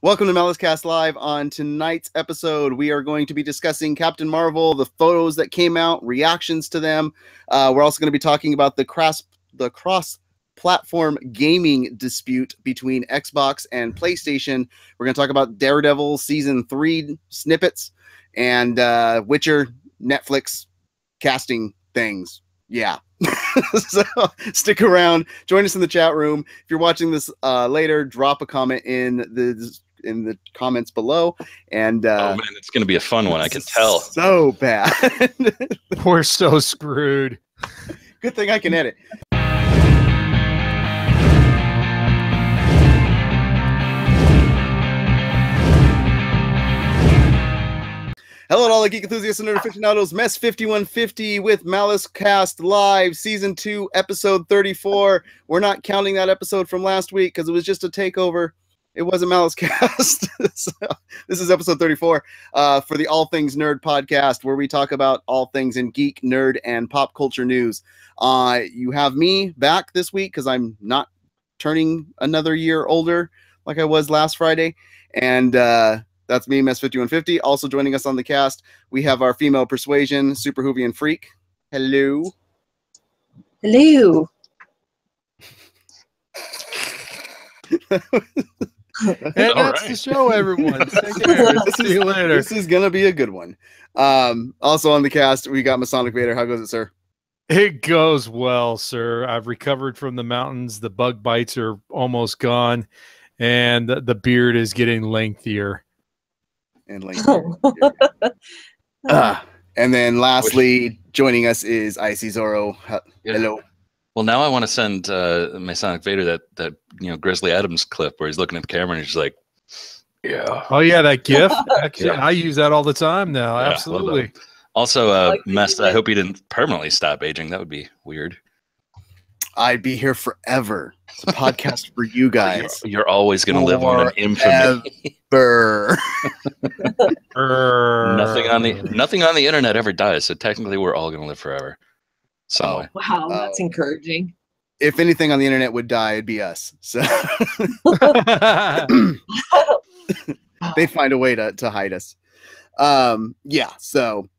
Welcome to MaliceCast Live. On tonight's episode, we are going to be discussing Captain Marvel, the photos that came out, reactions to them. We're also going to be talking about the cross-platform gaming dispute between Xbox and PlayStation. We're going to talk about Daredevil Season 3 snippets and Witcher Netflix casting things. Yeah. So stick around. Join us in the chat room. If you're watching this later, drop a comment in the comments below. And oh man, it's going to be a fun one. I can tell. So bad. We're so screwed. Good thing I can edit. Hello to all the geek enthusiasts and nerd aficionados. Mess 5150 with MaliceCast Live, Season 2, Episode 34. We're not counting that episode from last week because it was just a takeover. It wasn't MaliceCast. So, this is Episode 34 for the All Things Nerd podcast, where we talk about all things in geek, nerd, and pop culture news. You have me back this week because I'm not turning another year older like I was last Friday. And that's me, Mess 5150. Also joining us on the cast, we have our female persuasion, Super Hoovian Freak. Hello. Hello. And that's the show, everyone. Take care. See you later. This is going to be a good one. Also on the cast, we got Masonic Vader. How goes it, sir? It goes well, sir. I've recovered from the mountains. The bug bites are almost gone. And the beard is getting lengthier. And and then lastly, joining us is Icy Zorro. Hello. Well, now I want to send my Sonic Vader that Grizzly Adams clip where he's looking at the camera and he's like, "Yeah." Oh yeah, that GIF. Actually, yeah. I use that all the time now. Yeah, absolutely. Also, Mess. I hope you didn't permanently stop aging. That would be weird. I'd be here forever. It's a podcast for you guys. You're always going to live on an infamy. Nothing on the internet ever dies, so technically we're all going to live forever. So wow, that's encouraging. If anything on the internet would die, it'd be us. So they'd find a way to hide us. Yeah. So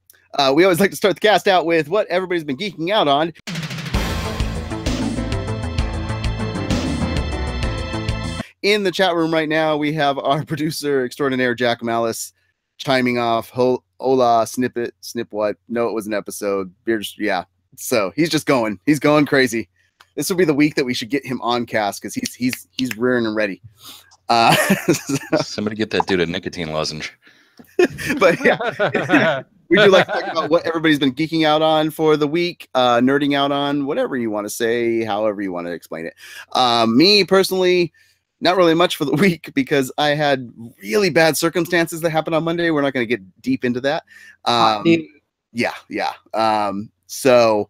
we always like to start the cast out with what everybody's been geeking out on. In the chat room right now, we have our producer extraordinaire, Jack Malice, chiming off, hola, snippet, snip what? No, it was an episode. Yeah. So he's just going. He's going crazy. This will be the week that we should get him on cast because he's rearing and ready. Somebody get that dude a nicotine lozenge. But yeah, we do like to talk about what everybody's been geeking out on for the week, nerding out on, whatever you want to say, however you want to explain it. Me personally, not really much for the week because I had really bad circumstances that happened on Monday. We're not going to get deep into that. Yeah. So,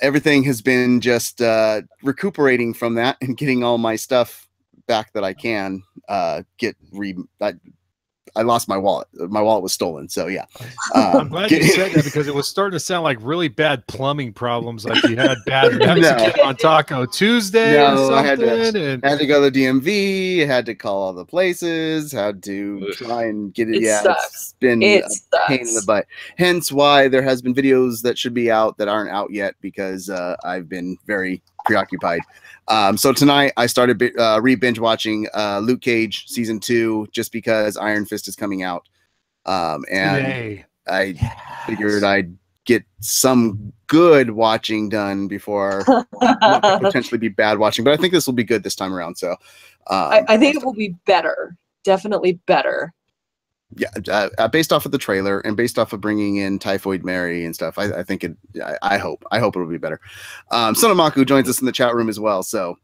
everything has been just recuperating from that and getting all my stuff back that I can I lost my wallet. My wallet was stolen. So yeah. I'm glad you said that because it was starting to sound like really bad plumbing problems. Like you had bad Mexican on Taco Tuesday. No, I had to go to the DMV. Had to call all the places. Had to try and get it. It's been a pain in the butt. Hence why there has been videos that should be out that aren't out yet because I've been very preoccupied. So tonight I started binge watching Luke Cage Season 2 just because Iron Fist is coming out. And I figured I'd get some good watching done before what could potentially be bad watching. But I think this will be good this time around. So I think it will be better. Definitely better. Yeah, based off of the trailer and based off of bringing in Typhoid Mary and stuff, I think it. I hope it'll be better. Sonomaku joins us in the chat room as well. So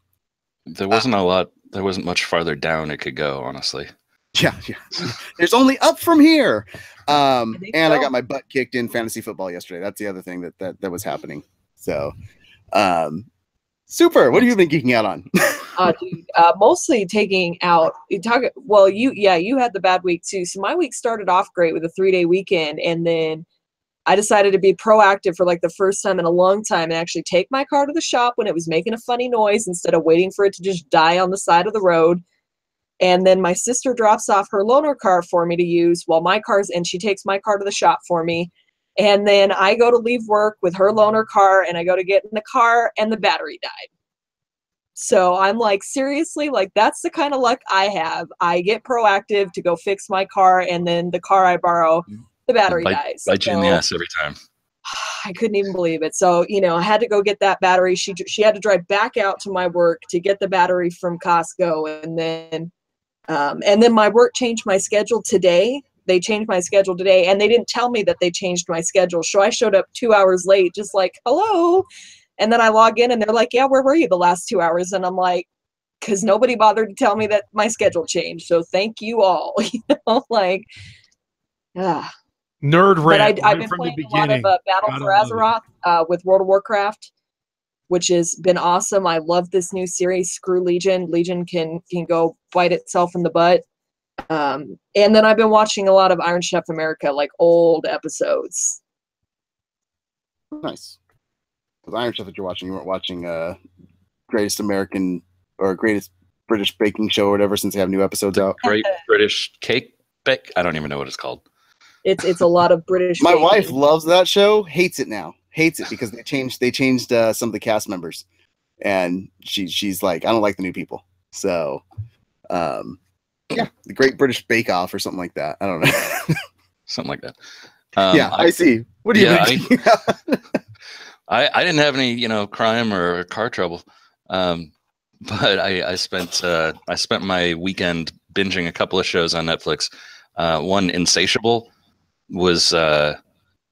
there wasn't a lot. There wasn't much farther down it could go, honestly. Yeah. There's only up from here. I got my butt kicked in fantasy football yesterday. That's the other thing that was happening. So, Super. What have you been geeking out on? Dude, mostly taking out. You had the bad week too. So my week started off great with a 3-day weekend, and then I decided to be proactive for like the first time in a long time and actually take my car to the shop when it was making a funny noise instead of waiting for it to just die on the side of the road. And then my sister drops off her loaner car for me to use while and she takes my car to the shop for me. And then I go to leave work with her loaner car, and I go to get in the car, and the battery died. So I'm like, seriously, like that's the kind of luck I have. I get proactive to go fix my car, and then the car I borrow, the battery dies. Bite you in the ass every time. I couldn't even believe it. So, I had to go get that battery. She had to drive back out to my work to get the battery from Costco. And then my work changed my schedule today. They changed my schedule today, and they didn't tell me that they changed my schedule. So I showed up 2 hours late, just like, hello. And then I log in, and they're like, yeah, where were you the last 2 hours? And I'm like, because nobody bothered to tell me that my schedule changed. So thank you all. Like, Nerd rant. But I've been playing a lot of Battle for Azeroth with World of Warcraft, which has been awesome. I love this new series. Screw Legion. Legion can go bite itself in the butt. And then I've been watching a lot of Iron Chef America, like old episodes. Nice. The Iron Chef that you're watching, you weren't watching Greatest American or Greatest British Baking Show or whatever, since they have new episodes out. Great British Cake Bake. I don't even know what it's called. It's a lot of British. My wife loves that show. Hates it now. Hates it because they changed some of the cast members, and she's like, I don't like the new people. So, yeah, the Great British Bake Off or something like that. I don't know. Something like that. Yeah, I see. What do you think? I didn't have any, crime or car trouble. But I spent my weekend binging a couple of shows on Netflix. One, Insatiable, was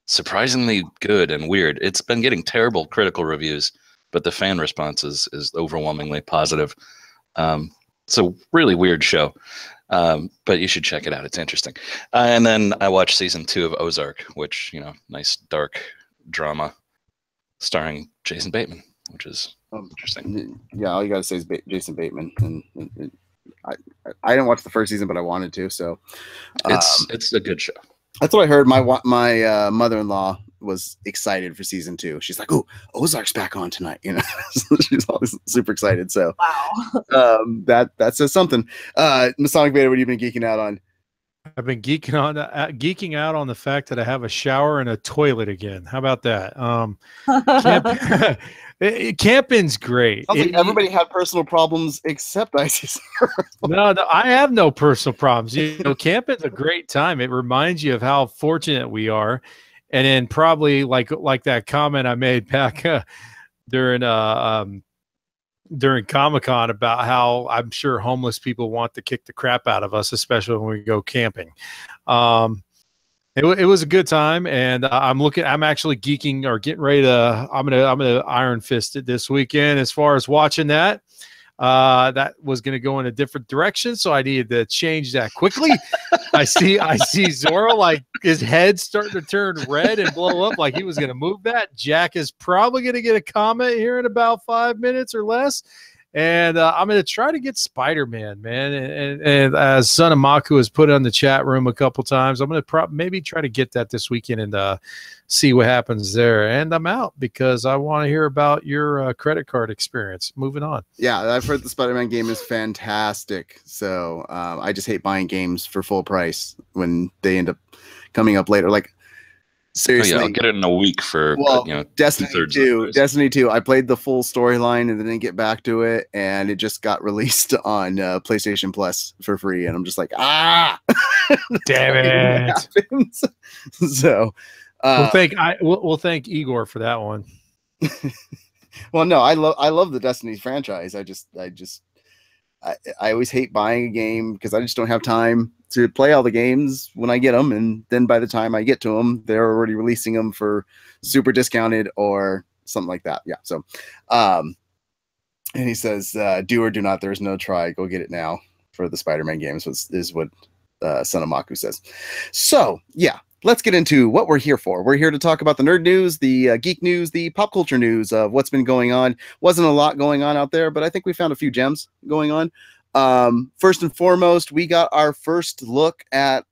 surprisingly good and weird. It's been getting terrible critical reviews, but the fan response is overwhelmingly positive. It's a really weird show, but you should check it out. It's interesting. And then I watched season 2 of Ozark, which, nice dark drama starring Jason Bateman, which is interesting. Yeah, all you gotta say is Jason Bateman, and I didn't watch the first season, but I wanted to. So it's a good show. That's what I heard. My mother-in-law was excited for season 2. She's like, "Oh, Ozark's back on tonight." She's always super excited. So wow, that says something. Masonic Vader, what have you been geeking out on? I've been geeking out on the fact that I have a shower and a toilet again. How about that? Camping's great. Everybody had personal problems except ICC. No, I have no personal problems. Camping's a great time. It reminds you of how fortunate we are. And then probably like that comment I made back during Comic-Con about how I'm sure homeless people want to kick the crap out of us, especially when we go camping. It was a good time, and I'm actually geeking or getting ready to. I'm gonna Iron Fist it this weekend. As far as watching that, that was gonna go in a different direction, so I needed to change that quickly. I see Zoro, like his head starting to turn red and blow up, like he was gonna move that. Jack is probably gonna get a comment here in about 5 minutes or less. And I'm going to try to get Spider-Man, man. And as Son of Maku has put it on the chat room a couple times, I'm going to maybe try to get that this weekend and see what happens there. And I'm out because I want to hear about your credit card experience. Moving on. Yeah, I've heard the Spider-Man game is fantastic. So I just hate buying games for full price when they end up coming up later. Like, seriously, I'll get it in a week for Destiny 2. Destiny 2. I played the full storyline and then get back to it, and it just got released on PlayStation Plus for free, and I'm just like, damn it! So, we'll thank Igor for that one. Well, no, I love the Destiny franchise. I always hate buying a game because I just don't have time to play all the games when I get them. And then by the time I get to them, they're already releasing them for super discounted or something like that. Yeah. So, and he says, do or do not, there's no try. Go get it now for the Spider-Man games is what Son of Maku says. So yeah, let's get into what we're here for. We're here to talk about the nerd news, the geek news, the pop culture news of what's been going on. Wasn't a lot going on out there, but I think we found a few gems going on. First and foremost, we got our first look at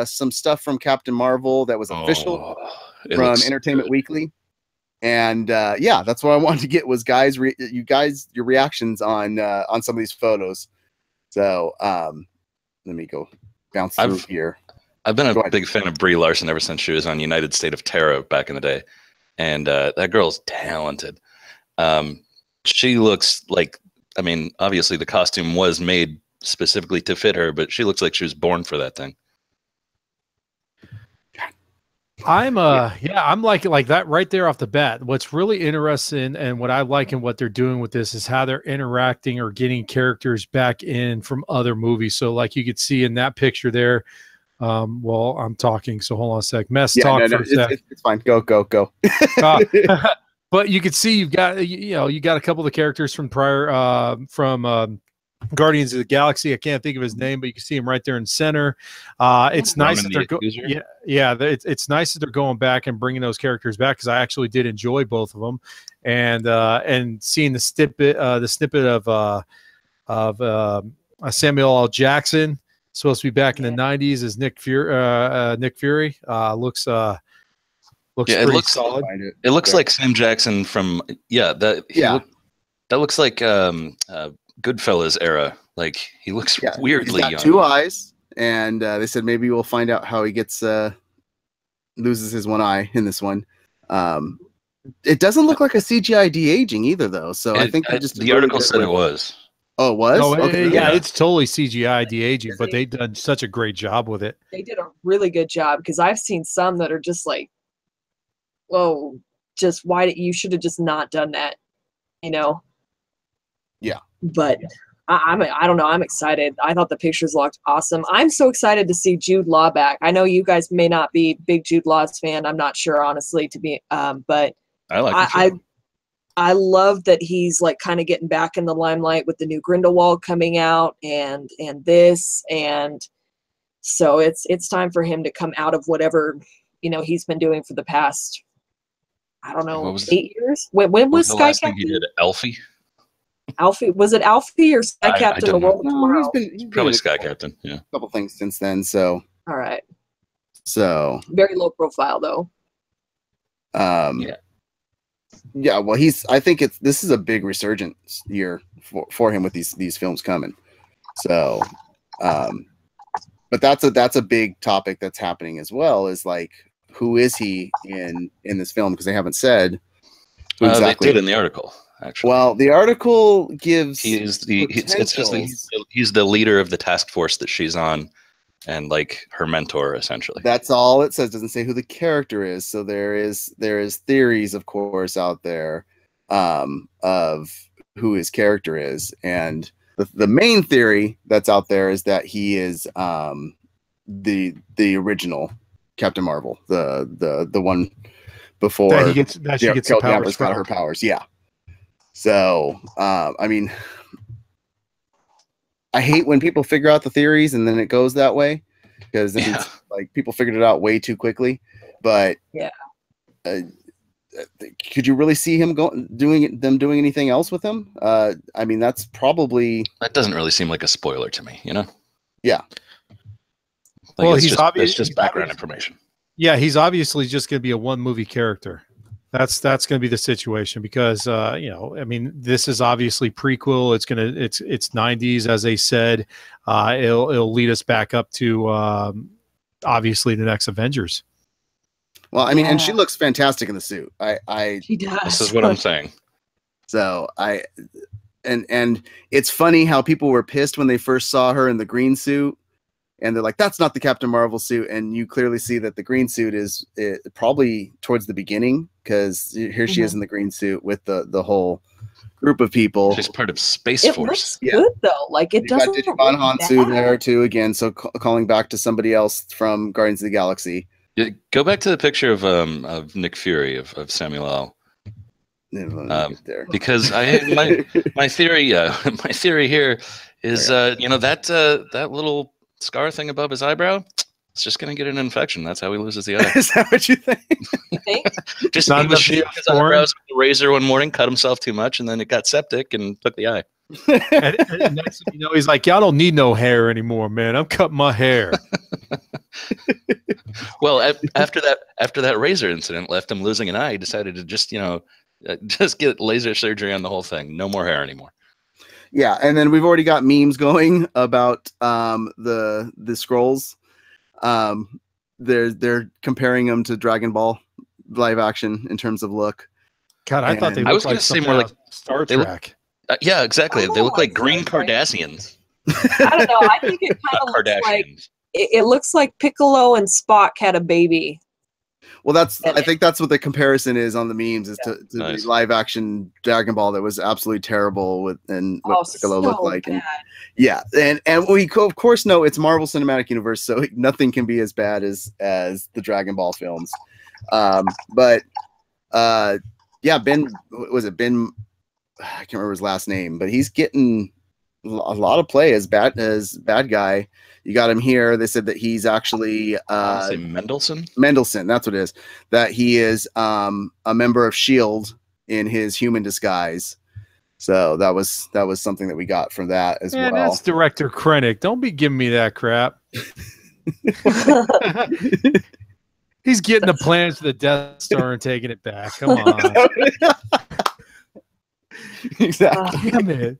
some stuff from Captain Marvel that was official from Entertainment Weekly. And yeah, that's what I wanted to get was your reactions on some of these photos. So me go bounce through here. I've been a big fan of Brie Larson ever since she was on United State of Terror back in the day, and that girl's talented. She looks like, I mean, obviously the costume was made specifically to fit her, but she looks like she was born for that thing. I'm like that right there off the bat. What's really interesting and what I like and what they're doing with this is how they're interacting or getting characters back in from other movies. So like you could see in that picture there. Well, I'm talking, so hold on a sec. Talk for a sec. It's fine. Go. But you can see you got a couple of the characters from prior from Guardians of the Galaxy. I can't think of his name, but you can see him right there in center. It's nice that they're it's nice that they're going back and bringing those characters back, because I actually did enjoy both of them, and seeing the snippet of Samuel L. Jackson, supposed to be back in the 90s as Nick Fury. Looks pretty solid. It looks like Sam Jackson from that looks like Goodfellas era. Like he looks weirdly young. 2 eyes, and they said maybe we'll find out how he gets loses his one eye in this one. It doesn't look like a CGI de-aging either, though. So I think the article said it was. Oh, it was? Oh, okay. Yeah, it's totally CGI de-aging, but they've done such a great job with it. They did a really good job, because I've seen some that are just like, whoa, just why you should have just not done that, you know? Yeah. But I don't know. I'm excited. I thought the pictures looked awesome. I'm so excited to see Jude Law back. I know you guys may not be big Jude Law's fan. I'm not sure, honestly, but I like I love that he's like kind of getting back in the limelight with the new Grindelwald coming out and this, and so it's time for him to come out of whatever, you know, he's been doing for the past, I don't know, 8 years. When was the Sky last Captain? thing he did? Alfie? Was it Alfie or Sky Captain? He's probably Sky Captain. Yeah, a couple things since then. So all right. So very low profile though. Yeah, well, I think this is a big resurgence year for him with these films coming. So, but that's a big topic that's happening as well. Is like, who is he in this film? Because they haven't said who exactly. They did in the article, actually. Well, the article gives it says that he's the leader of the task force that she's on, and like her mentor, essentially. That's all it says. Doesn't say who the character is. So there is theories, of course, out there of who his character is, and the main theory that's out there is that he is the original Captain Marvel, the one before that she gets the powers. Got her powers, yeah. So I mean, I hate when people figure out the theories and then it goes that way, because it's like people figured it out way too quickly. But could you really see him doing anything else with him? I mean, that doesn't really seem like a spoiler to me, you know? Yeah. Like, well, it's just background information. Yeah, he's obviously just going to be a one movie character. That's going to be the situation, because you know, I mean, this is obviously prequel. It's 90s, as they said. It'll lead us back up to obviously the next Avengers. Well, I mean, and she looks fantastic in the suit. She does. This is what I'm saying. So and it's funny how people were pissed when they first saw her in the green suit. And they're like, that's not the Captain Marvel suit. And you clearly see that the green suit is probably towards the beginning, because here she is in the green suit with the whole group of people. She's part of Space Force. Looks good, though. Like, it doesn't look Digimon Hansu there, too, again. So calling back to somebody else from Guardians of the Galaxy. Go back to the picture of Nick Fury, of Samuel L. Because my theory here is that little scar thing above his eyebrow, it's just going to get an infection. That's how he loses the eye. Is that what you think? Just he was shaving his eyebrows with a razor one morning, cut himself too much, and then it got septic and took the eye. and next thing you know, he's like, "Y'all don't need no hair anymore, man. I'm cutting my hair." Well, after that razor incident left him losing an eye, he decided to just get laser surgery on the whole thing. No more hair anymore. Yeah, and then we've already got memes going about the scrolls. They're comparing them to Dragon Ball live action in terms of look. God, I thought they I was looked gonna like say something more out like of Star they look- Trek. Yeah, exactly. They look Oh, like green Star Trek. Cardassians. I don't know. I think it kind of Not looks like Kardashians. it looks like Piccolo and Spock had a baby. Well, I think that's what the comparison is on the memes is to Nice. the live action Dragon Ball that was absolutely terrible and what Piccolo looked like. Bad. And yeah, and we of course know it's Marvel Cinematic Universe, so nothing can be as bad as the Dragon Ball films. But yeah, Ben, was it Ben? I can't remember his last name, but he's getting a lot of play as bad guy. You got him here. They said that he's actually Say Mendelsohn. Mendelsohn, that's what it is. That he is a member of S.H.I.E.L.D. in his human disguise. So that was something that we got from that as well. That's Director Krennic. Don't be giving me that crap. He's getting the plans to the Death Star and taking it back. Come on. Exactly. Damn it.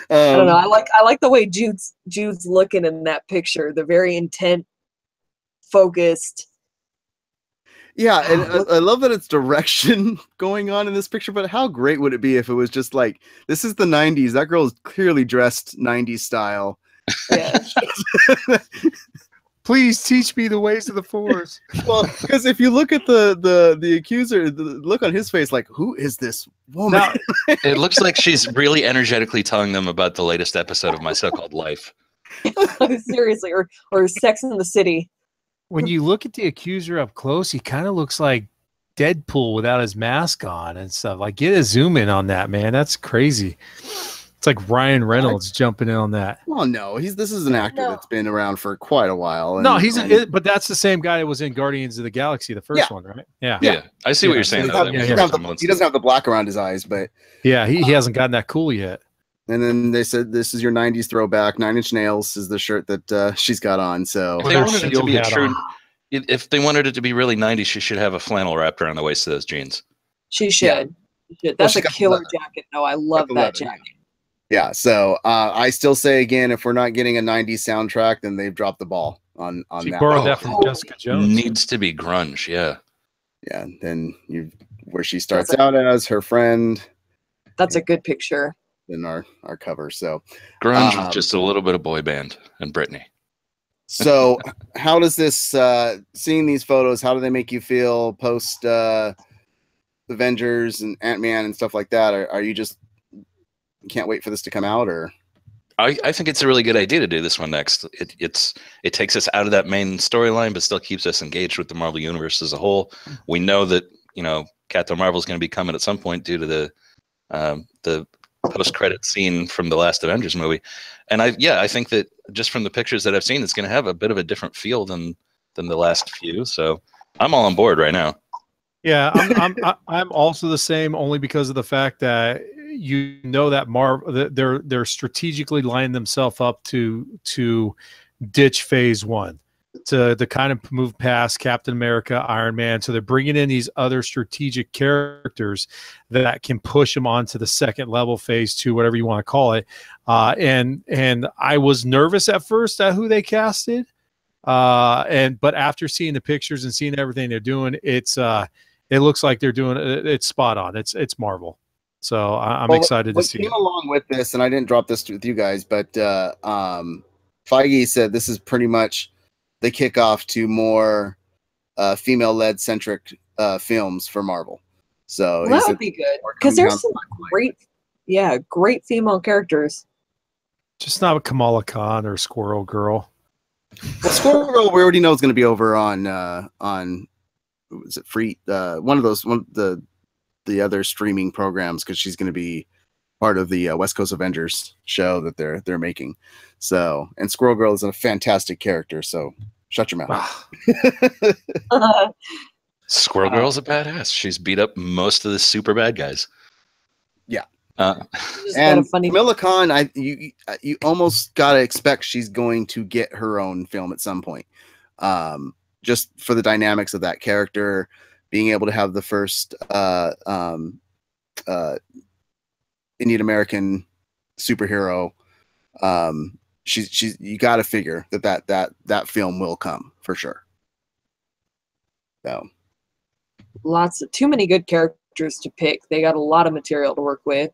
I don't know. I like the way Jude's looking in that picture. The very intent, focused. Yeah, and I love that it's direction going on in this picture, but how great would it be if it was just like, this is the 90s. That girl is clearly dressed 90s style. Yeah. Please teach me the ways of the Force. Well, because if you look at the accuser, the look on his face, like, who is this woman? Now, It looks like she's really energetically telling them about the latest episode of My So-Called Life. Seriously, or Sex in the City. when you look at the accuser up close, he kind of looks like Deadpool without his mask on and stuff. Like, get a zoom in on that, man. That's crazy. It's like Ryan Reynolds jumping in on that. Well, no, this is an actor that's been around for quite a while. No, but that's the same guy that was in Guardians of the Galaxy, the first one, right? Yeah. Yeah, I see what you're saying. He though. doesn't have the black around his eyes, but yeah, he hasn't gotten that cool yet. And then they said this is your 90s throwback. 9 Inch Nails is the shirt that she's got on. So If they wanted it to be a true, if they wanted it to be really 90s, she should have a flannel wrapped around the waist of those jeans. She should. Yeah. That's a killer jacket. No, I love that jacket. Yeah, so I still say again, if we're not getting a 90s soundtrack, then they've dropped the ball on she that. borrowed that from Jessica Jones. Needs to be grunge, yeah. Yeah, then where she starts out as her friend. That's a good picture. In our cover, so grunge with just a little bit of boy band and Britney. So how does this seeing these photos, how do they make you feel post Avengers and Ant-Man and stuff like that? Are you just can't wait for this to come out? Or I think it's a really good idea to do this one next. It takes us out of that main storyline, but still keeps us engaged with the Marvel Universe as a whole. We know that, Captain Marvel is going to be coming at some point due to the post-credit scene from the last Avengers movie. And I think that just from the pictures that I've seen, it's going to have a bit of a different feel than the last few. So I'm all on board right now. Yeah, I'm also the same, only because of the fact that that Marvel they're strategically lining themselves up to ditch phase one, to kind of move past Captain America, Iron Man. So they're bringing in these other strategic characters that can push them onto the second level, phase two, whatever you want to call it. And I was nervous at first at who they casted. But after seeing the pictures and seeing everything they're doing, it looks like they're doing it's spot on. It's Marvel. So I'm excited to see it. Along with this, and I didn't drop this with you guys, but Feige said this is pretty much the kickoff to more female-led centric films for Marvel. So that would be good, because there's some great female characters. Just not Kamala Khan or Squirrel Girl. Well, Squirrel Girl, we already know is going to be over on was it free? One of the other streaming programs, because she's going to be part of the West Coast Avengers show that they're making. So, and Squirrel Girl is a fantastic character. So, shut your mouth. Squirrel Girl's a badass. She's beat up most of the super bad guys. Yeah. And Kamala Khan, you almost gotta expect she's going to get her own film at some point. Just for the dynamics of that character, being able to have the first Indian American superhero. She's you got to figure that film will come for sure. So too many good characters to pick. They got a lot of material to work with.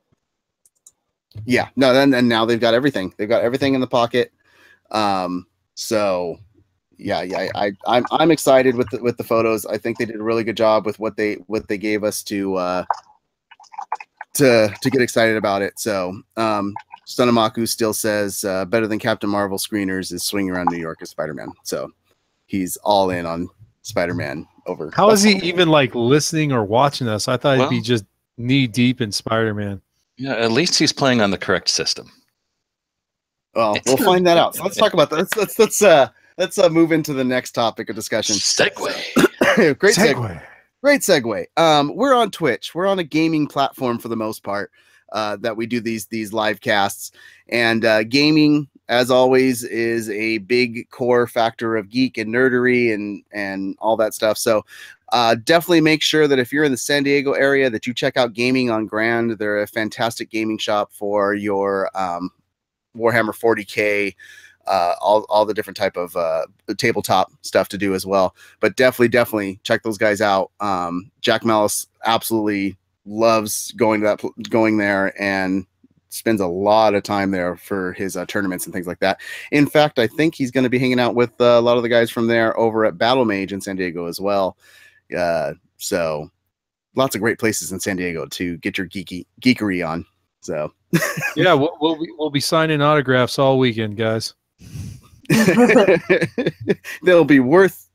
Yeah, no, and now they've got everything. They've got everything in the pocket. So yeah, I'm excited with the photos. I think they did a really good job with what they gave us to get excited about it. So Stunamaku still says better than Captain Marvel screeners is swinging around New York as Spider-Man. So he's all in on Spider-Man over. How is he even like listening or watching us? I thought he'd be just knee deep in Spider-Man. Yeah, at least he's playing on the correct system. Well, we'll find that out. So let's talk about that. Let's move into the next topic of discussion. Segue. Great segue. Great segue. We're on Twitch. We're on a gaming platform for the most part that we do these live casts. And gaming, as always, is a big core factor of geek and nerdery and all that stuff. So definitely make sure that if you're in the San Diego area that you check out Gaming on Grand. They're a fantastic gaming shop for your Warhammer 40K, all the different type of tabletop stuff to do as well. But definitely check those guys out. Jack Malice absolutely loves going there and spends a lot of time there for his tournaments and things like that. In fact, I think he's going to be hanging out with a lot of the guys from there over at Battle Mage in San Diego as well. So lots of great places in San Diego to get your geekery on. So yeah, we'll be signing autographs all weekend, guys. They'll be worth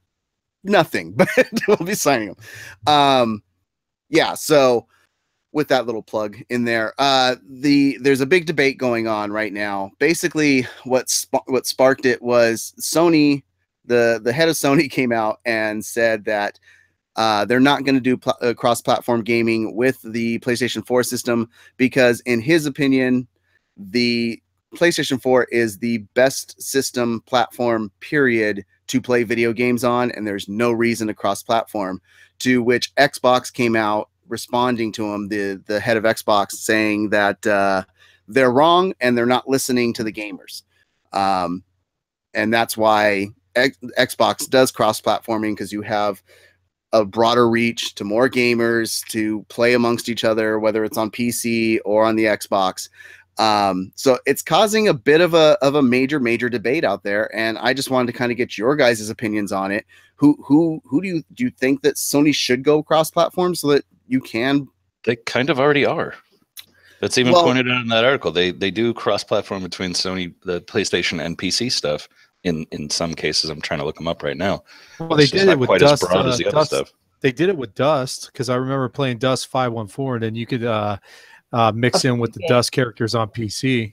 nothing, but we'll be signing them. Yeah, so with that little plug in there, there's a big debate going on right now. Basically, what sparked it was Sony. The head of Sony came out and said that they're not going to do cross-platform gaming with the PlayStation 4 system because, in his opinion, the PlayStation 4 is the best system platform, period, to play video games on, and there's no reason to cross-platform. To which Xbox came out responding to him, the head of Xbox, saying that they're wrong and they're not listening to the gamers. And that's why Xbox does cross-platforming, because you have a broader reach to more gamers to play amongst each other, whether it's on PC or on the Xbox. So it's causing a bit of a major debate out there, and I just wanted to kind of get your guys' opinions on it. Who do you think that Sony should go cross-platform so that you can? They kind of already are. That's even pointed out in that article. They do cross-platform between Sony, the PlayStation, and PC stuff. In some cases, I'm trying to look them up right now. Well, they did it with Dust. As the other stuff. They did it with Dust, because I remember playing Dust 514, and then you could mix in with the Dust characters on PC.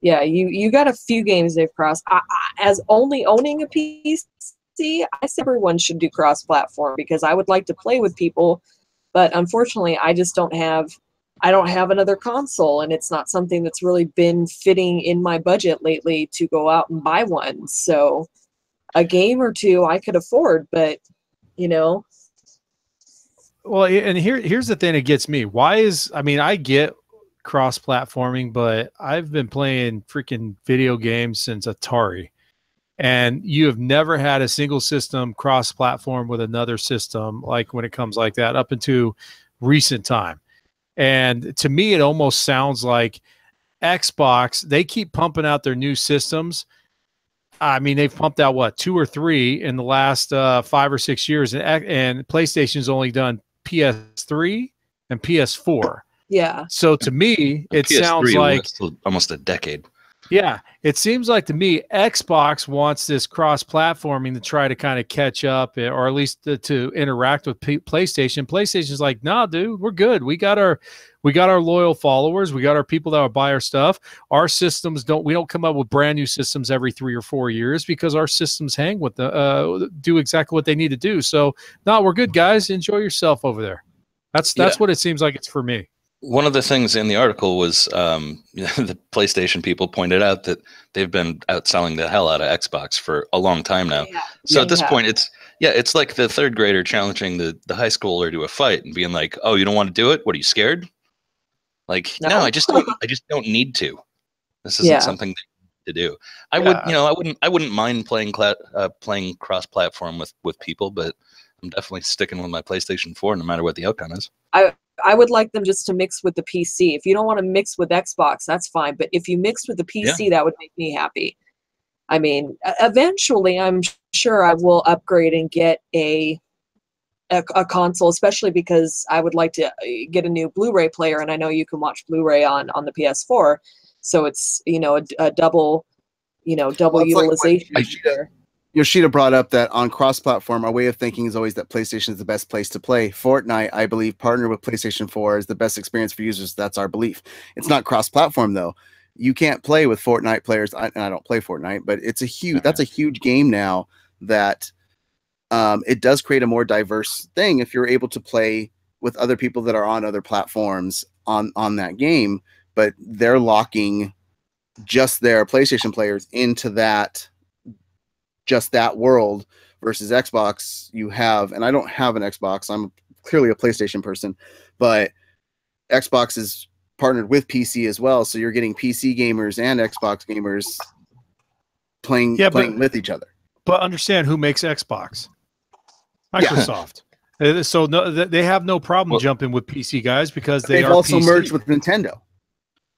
Yeah, you got a few games they've crossed. As only owning a PC, I say everyone should do cross-platform, because I would like to play with people, but unfortunately, I just don't have another console, and it's not something that's really been fitting in my budget lately to go out and buy one. So a game or two I could afford, but Well, and here's the thing that gets me. I get cross-platforming, but I've been playing freaking video games since Atari. And you have never had a single system cross-platform with another system, like when it comes like that, up into recent time. And to me, it almost sounds like Xbox, they keep pumping out their new systems. I mean, they've pumped out, what, 2 or 3 in the last 5 or 6 years. And PlayStation's only done PS3 and PS4. Yeah. So to me, it PS3 sounds like almost a decade. Yeah, it seems like to me Xbox wants this cross-platforming to try to kind of catch up, or at least to interact with PlayStation. PlayStation's like, nah, dude, we're good. We got our loyal followers. We got our people that will buy our stuff. Our systems we don't come up with brand new systems every 3 or 4 years, because our systems hang with do exactly what they need to do. So, no, we're good, guys. Enjoy yourself over there. That's what it seems like it's for me. One of the things in the article was the PlayStation people pointed out that they've been outselling the hell out of Xbox for a long time now. Yeah. So at this point, it's like the third grader challenging the high schooler to a fight and being like, "Oh, you don't want to do it? What, are you scared?" Like, no, I just don't need to. This isn't something to do. I would, you know, I wouldn't mind playing playing cross-platform with people, but I'm definitely sticking with my PlayStation 4 no matter what the outcome is. I would like them just to mix with the PC. If you don't want to mix with Xbox, that's fine. But if you mix with the PC, that would make me happy. I mean, eventually, I'm sure I will upgrade and get a console, especially because I would like to get a new Blu-ray player, and I know you can watch Blu-ray on the PS4, so it's, you know, a double, you know, double utilization. Like Yoshida brought up that on cross-platform, our way of thinking is always that PlayStation is the best place to play. Fortnite, I believe, partnered with PlayStation 4 is the best experience for users. That's our belief. It's not cross-platform though. You can't play with Fortnite players. I don't play Fortnite, but it's that's a huge game now that it does create a more diverse thing if you're able to play with other people that are on other platforms on that game, but they're locking just their PlayStation players into that, just that world versus Xbox. You have, and I don't have an Xbox. I'm clearly a PlayStation person, but Xbox is partnered with PC as well. So you're getting PC gamers and Xbox gamers playing with each other. But understand who makes Xbox. Microsoft. So no, they have no problem jumping with PC guys because they've also PC. merged with Nintendo.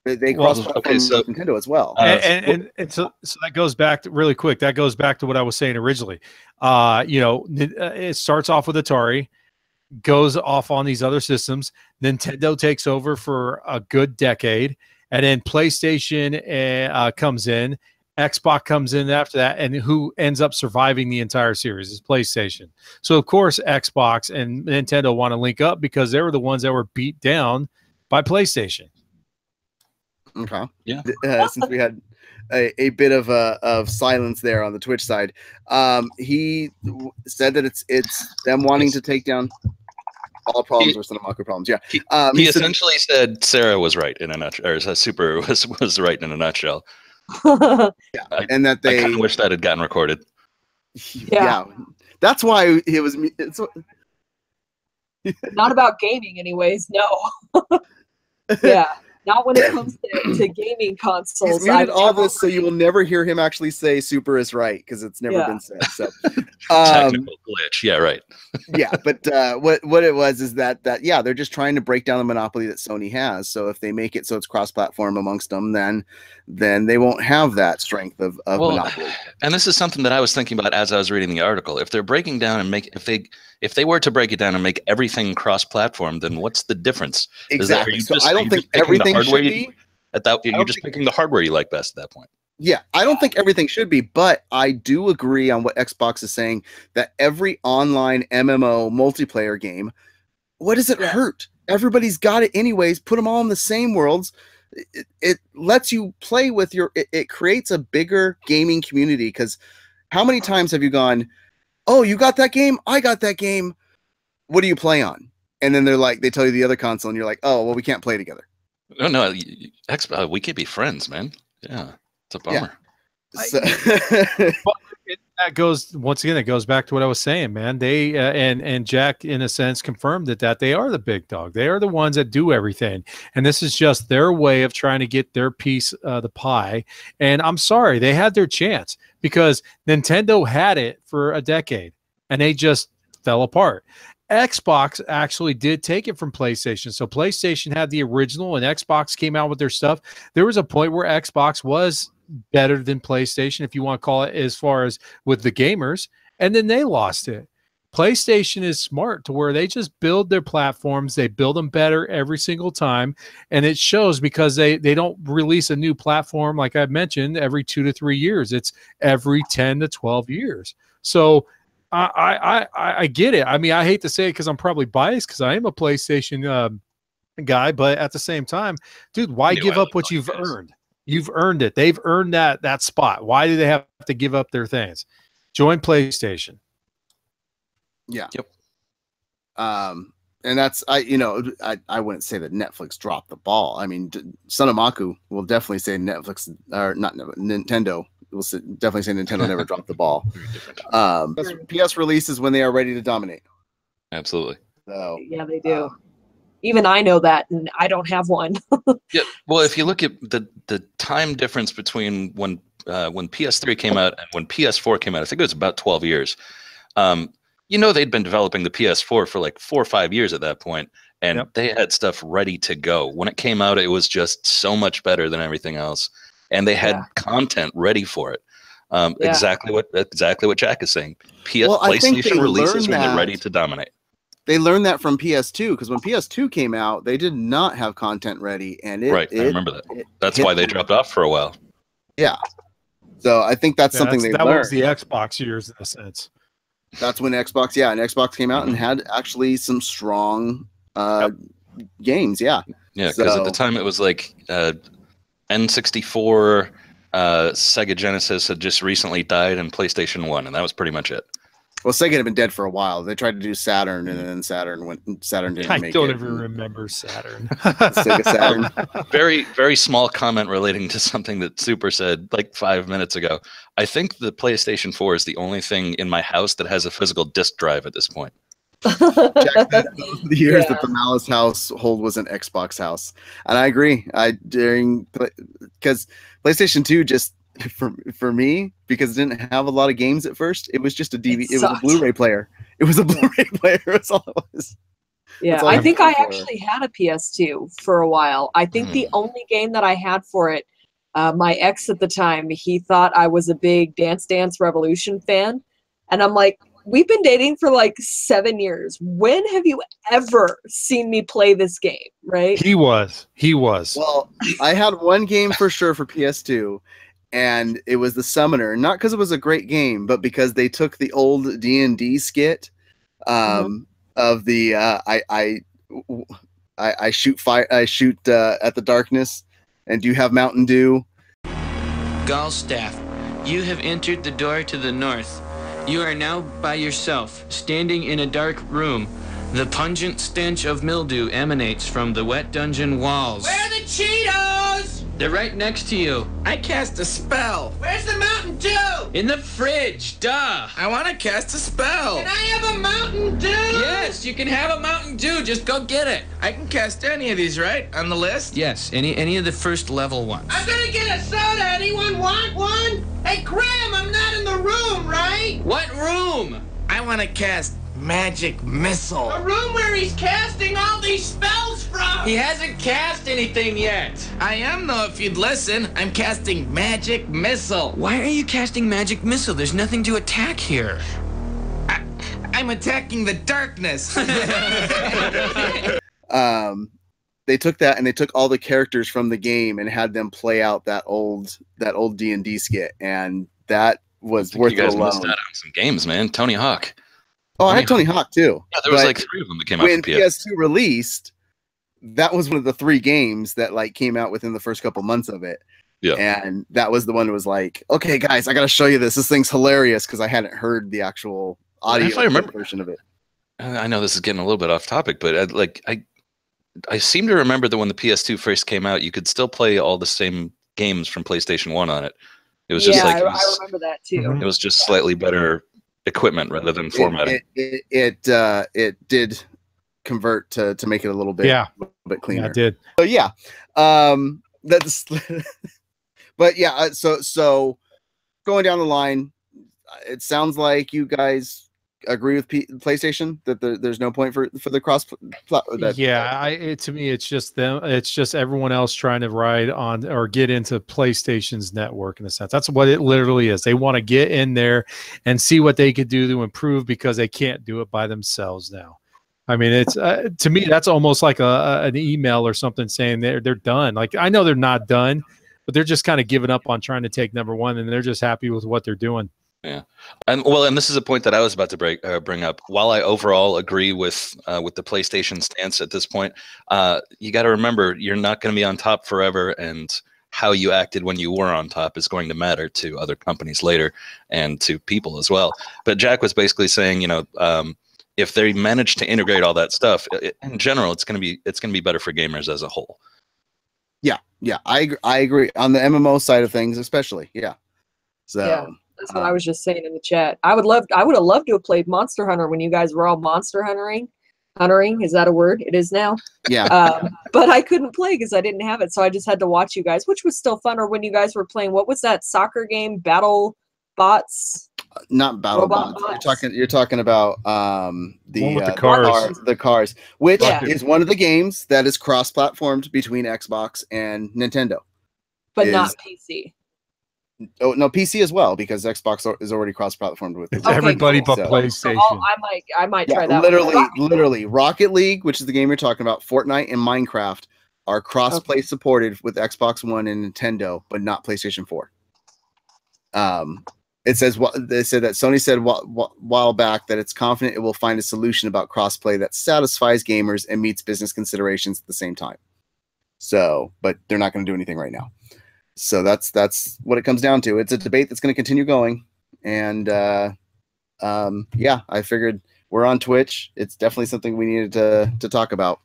They cross-platform with Nintendo as well. And so that goes back to, really quick. That goes back to what I was saying originally. You know, it starts off with Atari, goes off on these other systems. Nintendo takes over for a good decade, and then PlayStation comes in. Xbox comes in after that, and who ends up surviving the entire series is PlayStation. So of course Xbox and Nintendo want to link up because they were the ones that were beat down by PlayStation. Okay. Yeah. Since we had a bit of silence there on the Twitch side, he said that it's them wanting to take down all problems or Cinemaku problems. Yeah. He essentially said Sarah was right in a nutshell, or Super was right in a nutshell. And that they, I kind of wish that had gotten recorded. Yeah. That's why it was. Not about gaming, anyways. No. Yeah. Not when it comes to gaming consoles. He's muted all this, so you will never hear him actually say "Super is right" because it's never been said. So technical glitch. Yeah, right. Yeah, but what it was is that they're just trying to break down the monopoly that Sony has. So if they make it so it's cross-platform amongst them, then they won't have that strength of monopoly. And this is something that I was thinking about as I was reading the article. If they're breaking down and if they were to break it down and make everything cross-platform, then what's the difference? Exactly. So I don't think everything should be. You're just picking the hardware you like best at that point. Yeah, I don't think everything should be, but I do agree on what Xbox is saying, that every online MMO multiplayer game, what does it hurt? Everybody's got it anyways. Put them all in the same worlds. It lets you play with it creates a bigger gaming community, because how many times have you gone, oh, you got that game? I got that game. What do you play on? And then they tell you the other console, and you're like, oh, well, we can't play together. No, we could be friends, man. Yeah, it's a bummer. Yeah. So that goes once again. It goes back to what I was saying, man. They and Jack, in a sense, confirmed that they are the big dog. They are the ones that do everything, and this is just their way of trying to get their piece of the pie. And I'm sorry, they had their chance because Nintendo had it for a decade, and they just fell apart. Xbox actually did take it from PlayStation. So PlayStation had the original and Xbox came out with their stuff. There was a point where Xbox was better than PlayStation, if you want to call it, as far as with the gamers, and then they lost it. PlayStation is smart to where they just build their platforms. They build them better every single time, and it shows because they don't release a new platform, like I mentioned, every 2 to 3 years. It's every 10 to 12 years. So I get it. I mean, I hate to say it because I'm probably biased because I am a PlayStation guy, but at the same time, dude, why give up what you've earned? You've earned it. They've earned that spot. Why do they have to give up their things? Join PlayStation. Yeah. Yep. And that's I wouldn't say that Netflix dropped the ball. I mean, Sonamaku will definitely say Netflix or not Nintendo. We'll definitely say Nintendo never dropped the ball. PS releases when they are ready to dominate. Absolutely. So yeah, they do. Even I know that, and I don't have one. Yeah. Well, if you look at the time difference between when PS3 came out and when PS4 came out, I think it was about 12 years. They'd been developing the PS4 for like 4 or 5 years at that point, and they had stuff ready to go. When it came out, it was just so much better than everything else, and they had content ready for it. Exactly what Jack is saying. PlayStation releases when they're ready to dominate. They learned that from PS2, because when PS2 came out, they did not have content ready, and I remember that. That's why they dropped off for a while. Yeah. So I think that's something they learned. That was the Xbox years in a sense. That's when Xbox came out and had actually some strong games. Yeah. Yeah, because at the time it was like N64, Sega Genesis had just recently died, and PlayStation 1, and that was pretty much it. Well, Sega had been dead for a while. They tried to do Saturn, and then Saturn didn't make it. I don't even remember Saturn. Sega Saturn. Very, very small comment relating to something that Super said like 5 minutes ago. I think the PlayStation 4 is the only thing in my house that has a physical disc drive at this point. Jack said the years that the Malice household was an Xbox house, and I agree. Because PlayStation 2 just for me, because it didn't have a lot of games at first, it was just a DVD. It was a Blu-ray player. It was a Blu-ray player. That's all it was. Yeah, I think I actually had a PS2 for a while. I think the only game that I had for it, my ex at the time, he thought I was a big Dance Dance Revolution fan, and I'm like, we've been dating for like 7 years. When have you ever seen me play this game? Right? He was. Well, I had one game for sure for PS2. And it was the Summoner, not because it was a great game, but because they took the old D&D skit of the I shoot fire, I shoot at the darkness, and do you have Mountain Dew? Gallstaff, you have entered the door to the north. You are now by yourself, standing in a dark room. The pungent stench of mildew emanates from the wet dungeon walls. Where are the Cheetos? They're right next to you. I cast a spell. Where's the Mountain Dew? In the fridge, duh. I want to cast a spell. Can I have a Mountain Dew? Yes, you can have a Mountain Dew. Just go get it. I can cast any of these, right? On the list? Yes, any of the first level ones. I'm gonna get a soda. Anyone want one? Hey, Graham, I'm not in the room, right? What room? I want to cast Magic Missile. The room where he's casting all these spells from. He hasn't cast anything yet. I am, though, if you'd listen. I'm casting Magic Missile. Why are you casting Magic Missile? There's nothing to attack here. I'm attacking the darkness. They took that and they took all the characters from the game and had them play out that old D&D skit, and that was worth it alone. You guys missed out on some games, man. Tony Hawk. Oh, I had Tony Hawk too. Yeah, there was like 3 of them that came out when for PS2 released. That was one of the 3 games that like came out within the first couple months of it. Yeah, and that was the one that was like, okay, guys, I got to show you this. This thing's hilarious, because I hadn't heard the actual audio version of it. I know this is getting a little bit off topic, but I seem to remember that when the PS2 first came out, you could still play all the same games from PlayStation 1 on it. It was just like I remember that too. It was just slightly better equipment rather than formatting. It did convert to make it a little bit cleaner. Yeah, it did. So yeah, that's. But yeah, so going down the line, it sounds like you guys agree with PlayStation that there's no point for the cross. To me, it's just them. It's just everyone else trying to ride on or get into PlayStation's network in a sense. That's what it literally is. They want to get in there and see what they could do to improve, because they can't do it by themselves now. I mean, it's to me, that's almost like an email or something saying they're done. Like, I know they're not done, but they're just kind of giving up on trying to take number one, and they're just happy with what they're doing. Yeah, and this is a point that I was about to bring up. While I overall agree with the PlayStation stance at this point, you got to remember you're not going to be on top forever, and how you acted when you were on top is going to matter to other companies later and to people as well. But Jack was basically saying, if they manage to integrate all that stuff, in general, it's going to be better for gamers as a whole. Yeah, I agree on the MMO side of things, especially. Yeah, so. Yeah. That's what I was just saying in the chat. I would have loved to have played Monster Hunter when you guys were all Monster Huntering. Huntering, is that a word? It is now. Yeah. But I couldn't play because I didn't have it, so I just had to watch you guys, which was still fun. Or when you guys were playing, what was that soccer game? Battle Bots? Not battle Robot bots. bots? You're talking about One the with the cars. the cars, which Yeah. is one of the games that is cross-platformed between Xbox and Nintendo. But Is- not PC. Oh no, PC as well, because Xbox is already cross-platformed with It's Okay, everybody cool. but So- PlayStation. So I might try that. literally Rocket League, which is the game you're talking about, Fortnite and Minecraft are cross-play supported with Xbox One and Nintendo, but not PlayStation 4. It says they said that Sony said while back that it's confident it will find a solution about crossplay that satisfies gamers and meets business considerations at the same time. So, but they're not going to do anything right now. So that's what it comes down to. It's a debate that's going to continue going, and yeah, I figured we're on Twitch. It's definitely something we needed to talk about.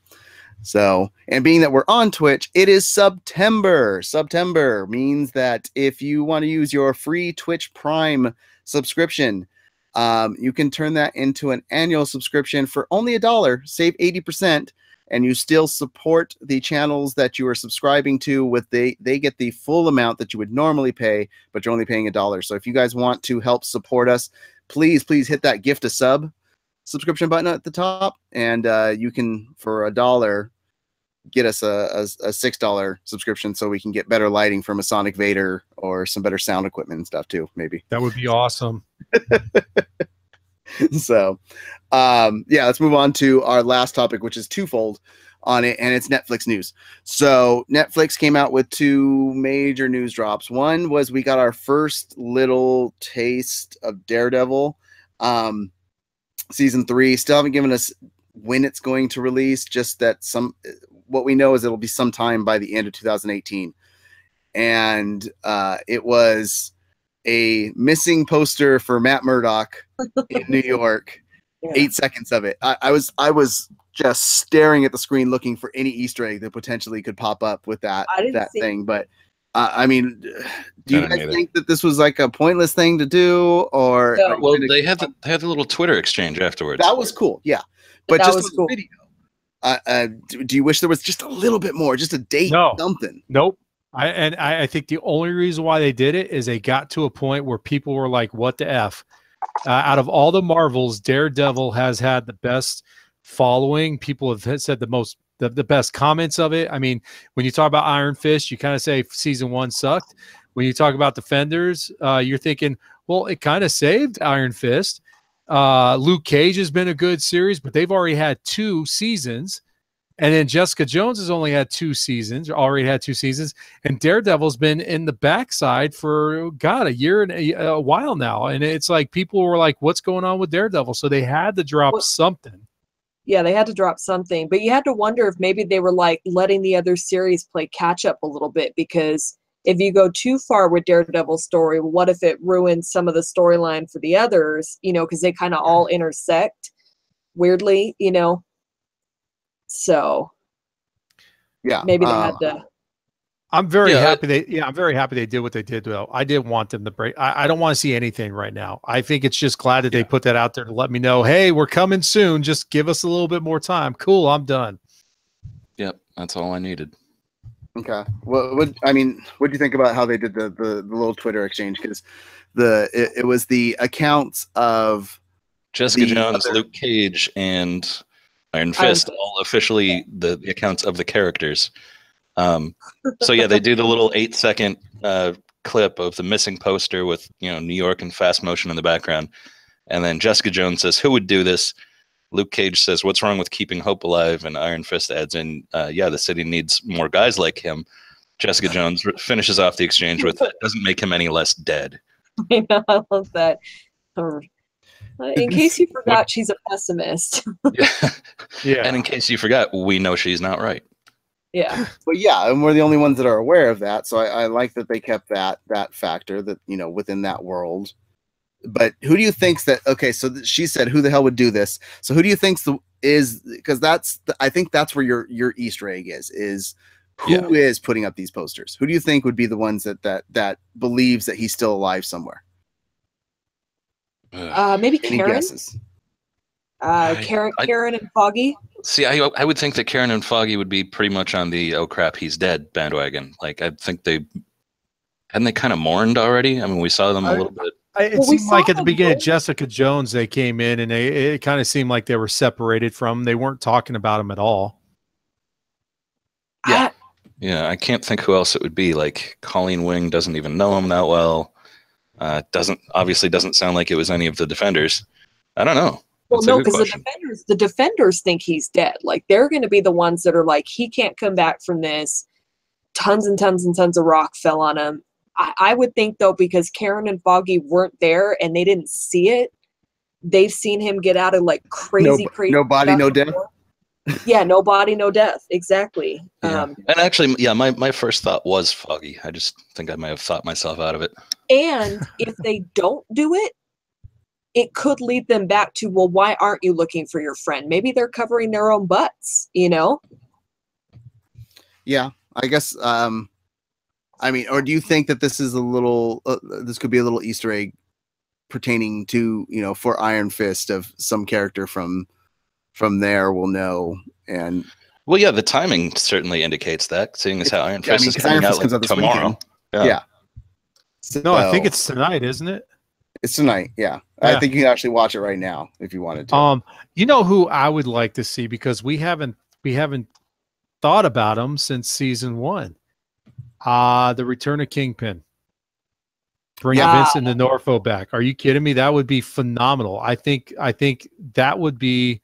So, and being that we're on Twitch, it is September. September means that if you want to use your free Twitch Prime subscription, you can turn that into an annual subscription for only $1, save 80%, and you still support the channels that you are subscribing to with they get the full amount that you would normally pay, but you're only paying $1. So if you guys want to help support us, please hit that gift a sub subscription button at the top, and you can, for $1, get us a $6 subscription so we can get better lighting from a Sonic Vader or some better sound equipment and stuff too, maybe. That would be awesome. So yeah, let's move on to our last topic, which is twofold on it, and it's Netflix news. So Netflix came out with two major news drops. One was we got our first little taste of Daredevil season 3. Still haven't given us when it's going to release, just that what we know is it'll be sometime by the end of 2018. And it was a missing poster for Matt Murdock in New York. Yeah. 8 seconds of it. I was just staring at the screen looking for any Easter egg that potentially could pop up with that thing. But I mean, do you guys think that this was like a pointless thing to do, or? No. Well, they had the little Twitter exchange afterwards. That was cool, yeah. But That just was with cool. the video, do you wish there was just a little bit more, just a date, something? Nope. I think the only reason why they did it is they got to a point where people were like, "What the f?" Out of all the Marvels, Daredevil has had the best following. People have said the best comments of it. I mean, when you talk about Iron Fist, you kind of say season 1 sucked. When you talk about Defenders, you're thinking, well, it kind of saved Iron Fist. Luke Cage has been a good series, but they've already had 2 seasons. And then Jessica Jones has only had 2 seasons, and Daredevil's been in the backside for a year and a while now. And it's like people were like, "What's going on with Daredevil?" So they had to drop something. Yeah, they had to drop something, but you had to wonder if maybe they were like letting the other series play catch up a little bit, because if you go too far with Daredevil's story, what if it ruins some of the storyline for the others? Because they kind of all intersect weirdly, So yeah, maybe they had to. I'm very happy I'm very happy they did what they did, though. I did want them to break. I don't want to see anything right now. I think it's just glad that they put that out there to let me know, hey, we're coming soon. Just give us a little bit more time. Cool, I'm done. Yep, that's all I needed. Okay. Well, what do you think about how they did the little Twitter exchange? Because it was the accounts of Jessica Jones, Luke Cage, and Iron Fist, all officially the accounts of the characters. So yeah, they do the little 8-second clip of the missing poster with New York and fast motion in the background, and then Jessica Jones says, "Who would do this?" Luke Cage says, "What's wrong with keeping hope alive?" And Iron Fist adds in, "Yeah, the city needs more guys like him." Jessica Jones finishes off the exchange with, "That doesn't make him any less dead." I know, I love that. In case you forgot, she's a pessimist. Yeah. And in case you forgot, we know she's not right. Yeah. But yeah, and we're the only ones that are aware of that. So I like that they kept that factor that within that world. But who do you think's that? Okay, so she said, "Who the hell would do this?" So who do you think's because I think that's where your Easter egg is who is putting up these posters? Who do you think would be the ones that believes that he's still alive somewhere? Maybe Any Karen. guesses? Karen and Foggy. See, I would think that Karen and Foggy would be pretty much on the "oh crap, he's dead" bandwagon. Like, I think hadn't they kind of mourned already. I mean, we saw them a little bit. It seemed like at the beginning of Jessica Jones, they came in and it kind of seemed like they were separated from. They weren't talking about him at all. Yeah, yeah. I can't think who else it would be. Like, Colleen Wing doesn't even know him that well. Obviously doesn't sound like it was any of the Defenders. I don't know. Well, no, because the defenders think he's dead. Like, they're going to be the ones that are like, he can't come back from this. Tons and tons and tons of rock fell on him. I would think, though, because Karen and Foggy weren't there and they didn't see it, they've seen him get out of like crazy. No body, no death. Yeah, no body, no death. Exactly. Yeah. And actually, yeah, my first thought was Foggy. I just think I might have thought myself out of it. And if they don't do it, it could lead them back to, well, why aren't you looking for your friend? Maybe they're covering their own butts, you know? Yeah, I guess. I mean, or do you think that this is a little, this could be a little Easter egg pertaining to, you know, for Iron Fist of some character from there will know. And well, yeah, the timing certainly indicates that, seeing as how Iron Fist is coming out like tomorrow. Yeah. So, no, I think it's tonight, isn't it? It's tonight. Yeah. I think you can actually watch it right now if you wanted to. You know who I would like to see, because we haven't thought about him since season 1. The return of Kingpin. Bring Vincent D'Onofrio back. Are you kidding me? That would be phenomenal. I think that would be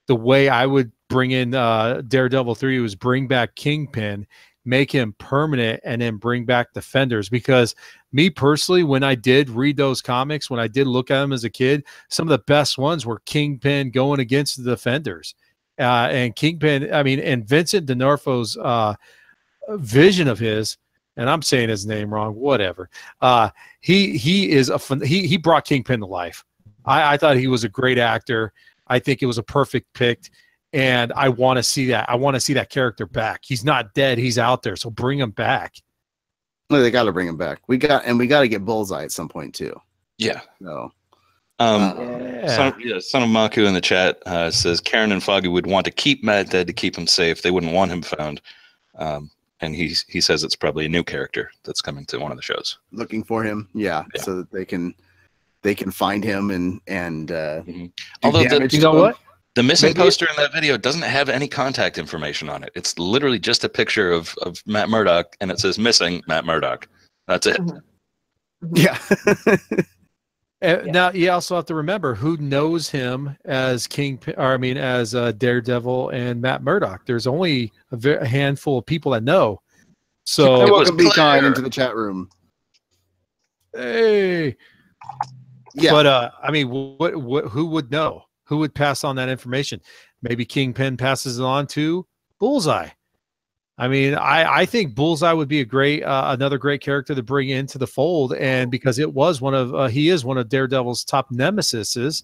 the way I would bring in Daredevil 3, was bring back Kingpin, make him permanent, and then bring back Defenders. Because me personally, when I did read those comics, when I did look at them as a kid, some of the best ones were Kingpin going against the Defenders. And Kingpin, I mean, and Vincent D'Onofrio's vision of his, and I'm saying his name wrong, whatever. He brought Kingpin to life. I thought he was a great actor. I think it was a perfect pick, and I want to see that. I want to see that character back. He's not dead. He's out there, so bring him back. No, they got to bring him back. We got to get Bullseye at some point too. Yeah. No. Son of Maku in the chat says Karen and Foggy would want to keep Matt dead to keep him safe. They wouldn't want him found. And he says it's probably a new character that's coming to one of the shows. Looking for him, yeah. So that they can find him and although you know what? The missing poster in that video doesn't have any contact information on it. It's literally just a picture of Matt Murdock, and it says missing Matt Murdock. That's it. Yeah. Now you also have to remember who knows him as as Daredevil and Matt Murdock. There's only a handful of people that know. So welcome Be Kind into the chat room. Hey. Yeah. But I mean, who would know? Who would pass on that information? Maybe Kingpin passes it on to Bullseye. I mean, I think Bullseye would be a great another great character to bring into the fold, and because it was he is one of Daredevil's top nemesises,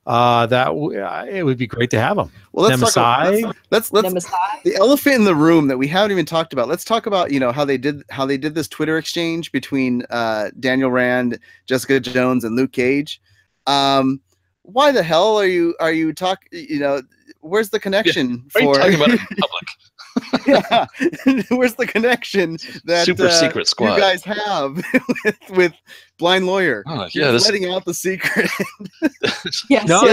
it would be great to have him. Well, let's the elephant in the room that we haven't even talked about. Let's talk about how they did this Twitter exchange between Daniel Rand, Jessica Jones, and Luke Cage. Why the hell are you talking? Where's the connection? Are you talking about it in public? Yeah, where's the connection that super secret squad you guys have with Blind Lawyer? Oh, yeah, letting out the secret. Yes. No,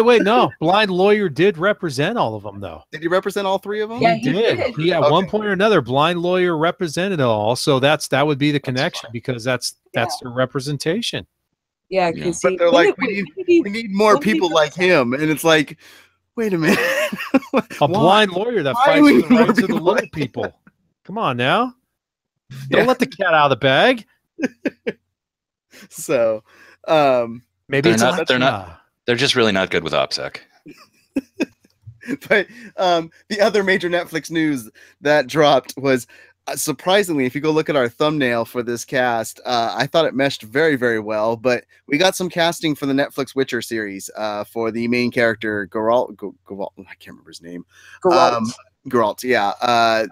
wait. No, Blind Lawyer did represent all of them, though. Did he represent all 3 of them? Yeah, he did. He at one point or another, Blind Lawyer represented it all. So that would be the connection, because that's their representation. Yeah, because but they're like, we need more people like him, and it's like, wait a minute. A blind lawyer that fights for the rights of the little people. Come on now. Don't let the cat out of the bag. So maybe they're just really not good with OPSEC. But the other major Netflix news that dropped was, surprisingly, if you go look at our thumbnail for this cast, I thought it meshed very, very well. But we got some casting for the Netflix Witcher series for the main character, Geralt. I can't remember his name. Geralt, yeah.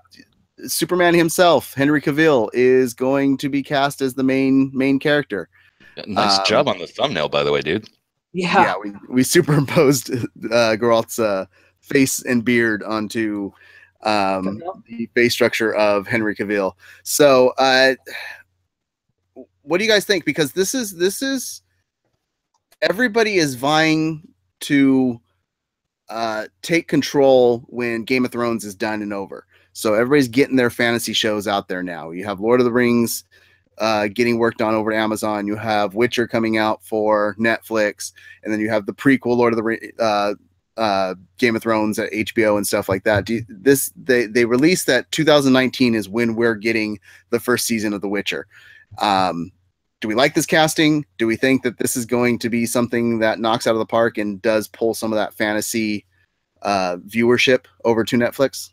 Superman himself, Henry Cavill, is going to be cast as the main character. Nice job on the thumbnail, by the way, dude. Yeah. we superimposed Geralt's face and beard onto the face structure of Henry Cavill. So what do you guys think? Because this is everybody is vying to take control when Game of Thrones is done and over. So everybody's getting their fantasy shows out there now. You have Lord of the Rings getting worked on over to Amazon. You have Witcher coming out for Netflix, and then you have the prequel Lord of the Game of Thrones at HBO and stuff like that. They released that 2019 is when we're getting the first season of The Witcher. Do we like this casting? Do we think that this is going to be something that knocks out of the park and does pull some of that fantasy viewership over to Netflix?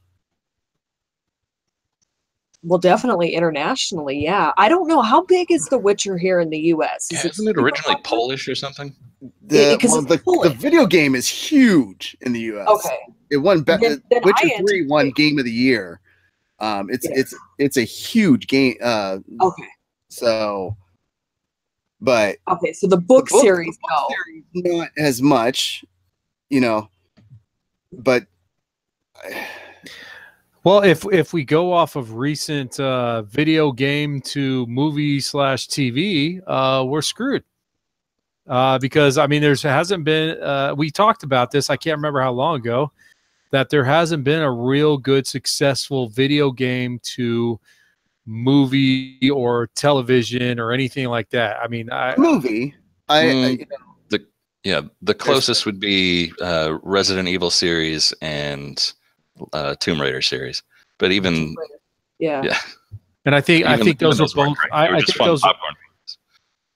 Well, definitely internationally, yeah. I don't know, how big is The Witcher here in the U.S.? Isn't it originally Polish or something? The video game is huge in the U.S. Okay. It won Witcher 3 won Game of the Year. It's a huge game. Okay. So, but okay, so the book series, not as much, but. Well, if we go off of recent video game to movie / TV, we're screwed. Because I mean, hasn't been. We talked about this. I can't remember how long ago that there hasn't been a real good successful video game to movie or television or anything like that. I mean, movie. The closest would be Resident Evil series and Tomb Raider series, but even yeah. And I think those are both. I think those.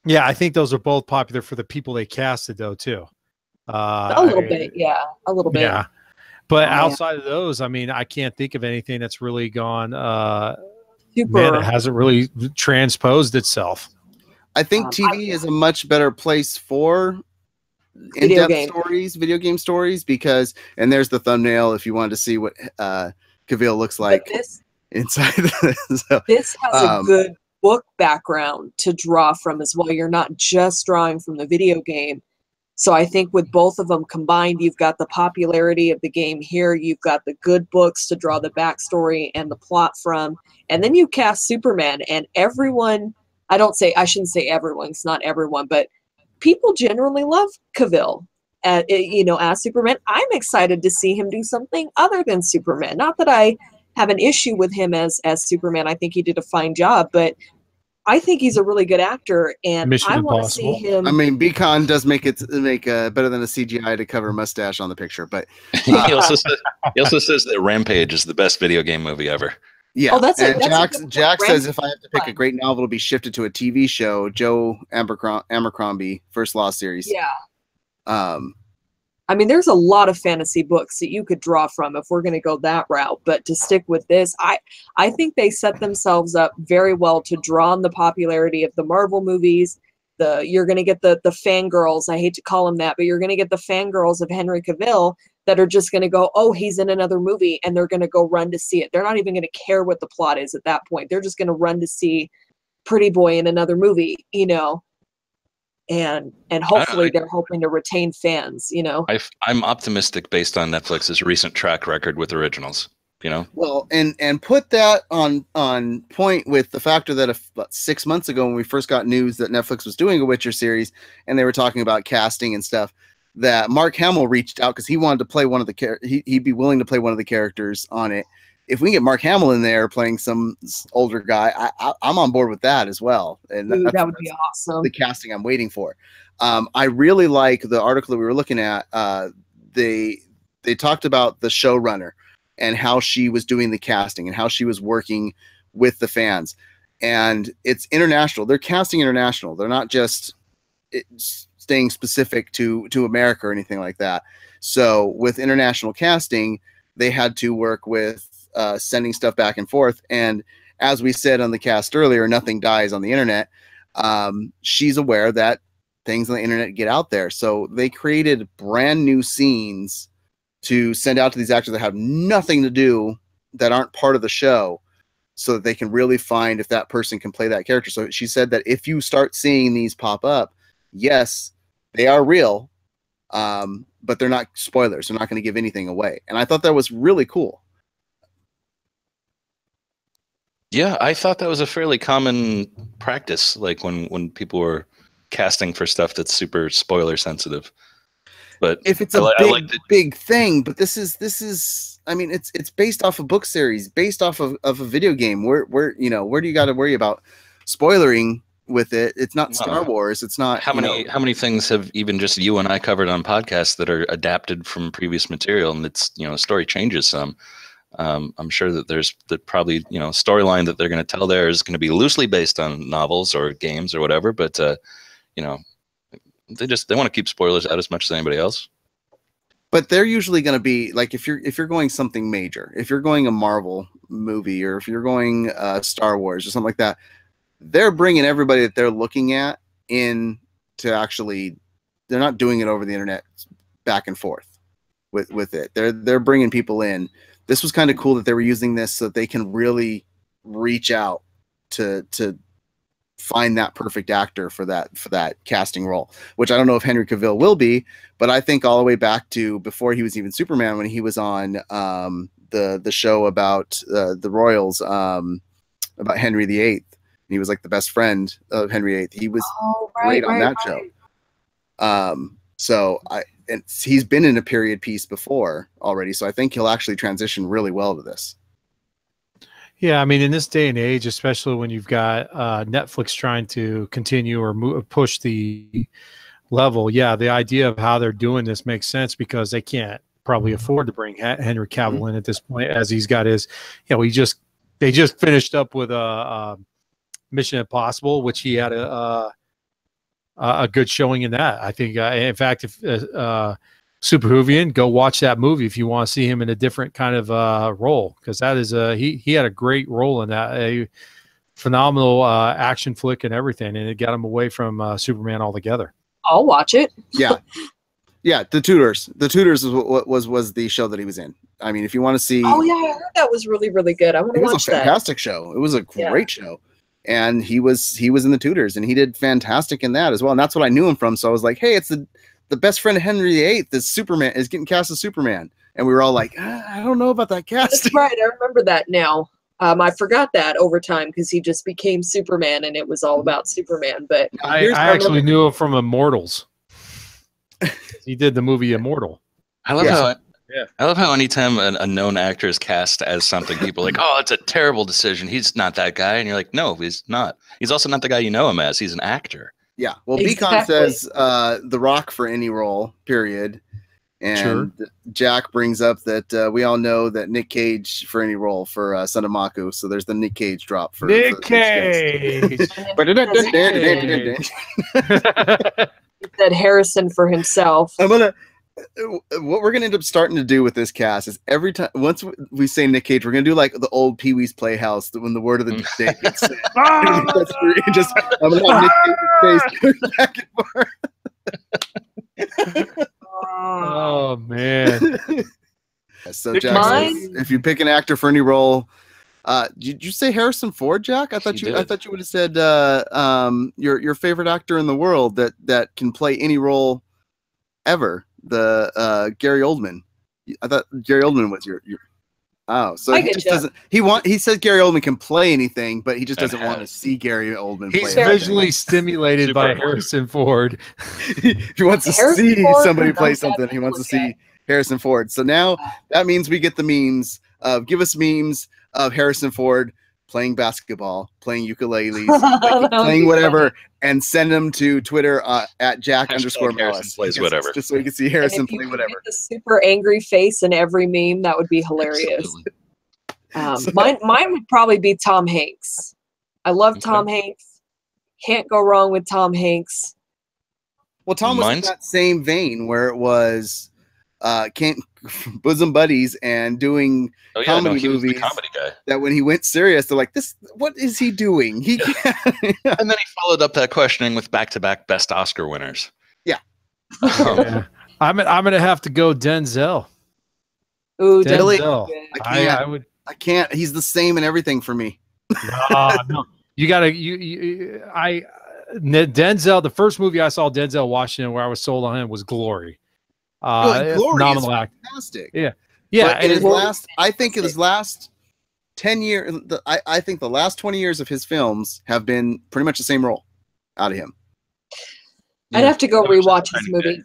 Yeah, I think those are both popular for the people they casted, though, too. A little bit, yeah, a little bit. Yeah, but outside of those, I mean, I can't think of anything that's really gone. It hasn't really transposed itself. I think TV is a much better place for in-depth stories, video game stories, because, and there's the thumbnail if you wanted to see what Cavill looks like inside. This has a good book background to draw from as well. You're not just drawing from the video game. So I think with both of them combined, you've got the popularity of the game here. You've got the good books to draw the backstory and the plot from. And then you cast Superman, and everyone, I shouldn't say everyone, it's not everyone, but people generally love Cavill as Superman. I'm excited to see him do something other than Superman. Not that I have an issue with him as Superman. I think he did a fine job, but I think he's a really good actor, and I want to see him. I mean, Beacon does make better than a CGI to cover a mustache on the picture, but he also says that Rampage is the best video game movie ever. Yeah, Jack says if I have to pick a great novel to be shifted to a TV show, Joe Abercrombie, First Law series. Yeah. I mean, there's a lot of fantasy books that you could draw from if we're going to go that route. But to stick with this, I think they set themselves up very well to draw on the popularity of the Marvel movies. You're going to get the fangirls. I hate to call them that, but you're going to get the fangirls of Henry Cavill that are just going to go, oh, he's in another movie, and they're going to go run to see it. They're not even going to care what the plot is at that point. They're just going to run to see Pretty Boy in another movie, and hopefully they're hoping to retain fans, I'm optimistic based on Netflix's recent track record with originals, Well, and put that on point with the factor that about 6 months ago when we first got news that Netflix was doing a Witcher series and they were talking about casting and stuff, that Mark Hamill reached out because he wanted to play one of the he'd be willing to play one of the characters on it. If we can get Mark Hamill in there playing some older guy, I'm on board with that as well. And that would be awesome. The casting I'm waiting for. I really like the article that we were looking at. They talked about the showrunner and how she was doing the casting and how she was working with the fans. And it's international. They're casting international. They're not just staying specific to America or anything like that. So with international casting, they had to work with sending stuff back and forth. And as we said on the cast earlier, nothing dies on the internet. She's aware that things on the internet get out there. So they created brand new scenes to send out to these actors that have nothing to do, that aren't part of the show, so that they can really find if that person can play that character. So she said that if you start seeing these pop up, yes, They are real, but they're not spoilers. They're not going to give anything away. And I thought that was really cool. Yeah, I thought that was a fairly common practice, like when people were casting for stuff that's super spoiler sensitive. But if it's a big thing, but this is I mean, it's based off a book series, based off of a video game. Where do you got to worry about spoilering with it? It's not Star Wars. It's not how many things have even just you and I covered on podcasts that are adapted from previous material, and it's story changes some. I'm sure that there's probably storyline that they're going to tell there is going to be loosely based on novels or games or whatever, but they want to keep spoilers out as much as anybody else. But they're usually going to be like, if you're going something major, if you're going a Marvel movie, or if you're going Star Wars or something like that, they're bringing everybody that they're looking at in to actually. They're not doing it over the internet back and forth with it. They're bringing people in. This was kind of cool that they were using this so that they can really reach out to find that perfect actor for that casting role, which I don't know if Henry Cavill will be, but I think all the way back to before he was even Superman, when he was on the show about the royals, about Henry VIII. He was like the best friend of Henry VIII. He was great on that show. So he's been in a period piece before already, so I think he'll actually transition really well to this. Yeah, I mean, in this day and age, especially when you've got Netflix trying to continue or push the level, yeah, the idea of how they're doing this makes sense, because they can't probably afford to bring Henry Cavill in at this point, as he's got his, they just finished up with Mission Impossible, which he had a good showing in that. I think, in fact, if Super Hoovian, go watch that movie if you want to see him in a different kind of role, because that is he had a great role in that, a phenomenal action flick and everything, and it got him away from Superman altogether. I'll watch it. Yeah, The Tudors. The Tudors is what was the show that he was in. I mean, if you want to see, oh yeah, I heard that was really, really good. I want to watch that. It was a fantastic show. It was a great show. And he was in The Tudors, and he did fantastic in that as well. And that's what I knew him from. So I was like, hey, it's the best friend of Henry VIII is Superman, is getting cast as Superman. And we were all like, I don't know about that cast. That's right. I remember that now. I forgot that over time, because he just became Superman and it was all about Superman. But I actually knew him from Immortals. He did the movie Immortal. I love how anytime a known actor is cast as something, people are like, oh, it's a terrible decision. He's not that guy. And you're like, no, he's not. He's also not the guy you know him as. He's an actor. Yeah. Well, Beacon says The Rock for any role, period. And Jack brings up that we all know that Nick Cage for any role for Son of Maku. So there's the Nick Cage drop for Nick Cage. He said Harrison for himself. What we're gonna end up starting to do with this cast is every time, once we say Nick Cage, we're gonna do like the old Pee Wee's Playhouse, when the word of the day gets said. I'm gonna have Nick Cage's face back and forth. Oh man! So Jack, if you pick an actor for any role, did you say Harrison Ford, Jack? I thought you would have said your favorite actor in the world that can play any role ever. The Gary Oldman. I thought Gary Oldman was your oh, so he just doesn't. He says Gary Oldman can play anything, but he just doesn't want to see Gary Oldman. He's visually stimulated by Harrison Ford. If he wants to see somebody play something, he wants to see Harrison Ford. So now that means we get the memes of give us memes of Harrison Ford playing basketball, playing ukuleles, playing whatever, and send them to Twitter at Jack_Malice. Plays whatever. Just so you can see Harrison play whatever. The super angry face in every meme, that would be hilarious. Mine would probably be Tom Hanks. I love Tom Hanks. Can't go wrong with Tom Hanks. Well, Tom was in that same vein where it was can't bosom buddies and doing comedy movies. The comedy guy. That when he went serious, they're like, "This, what is he doing?" He can't. And then he followed up that questioning with back-to-back best Oscar winners. Yeah. I'm gonna have to go Denzel. Ooh, Denzel. I can't. He's the same in everything for me. No. You gotta. Denzel, the first movie I saw Denzel Washington where I was sold on him was Glory. Glory Phenomenal is actor. fantastic. Yeah. But in his last, I think in his last 10 years, I think the last 20 years of his films have been pretty much the same role out of him. I'd have to go rewatch his movie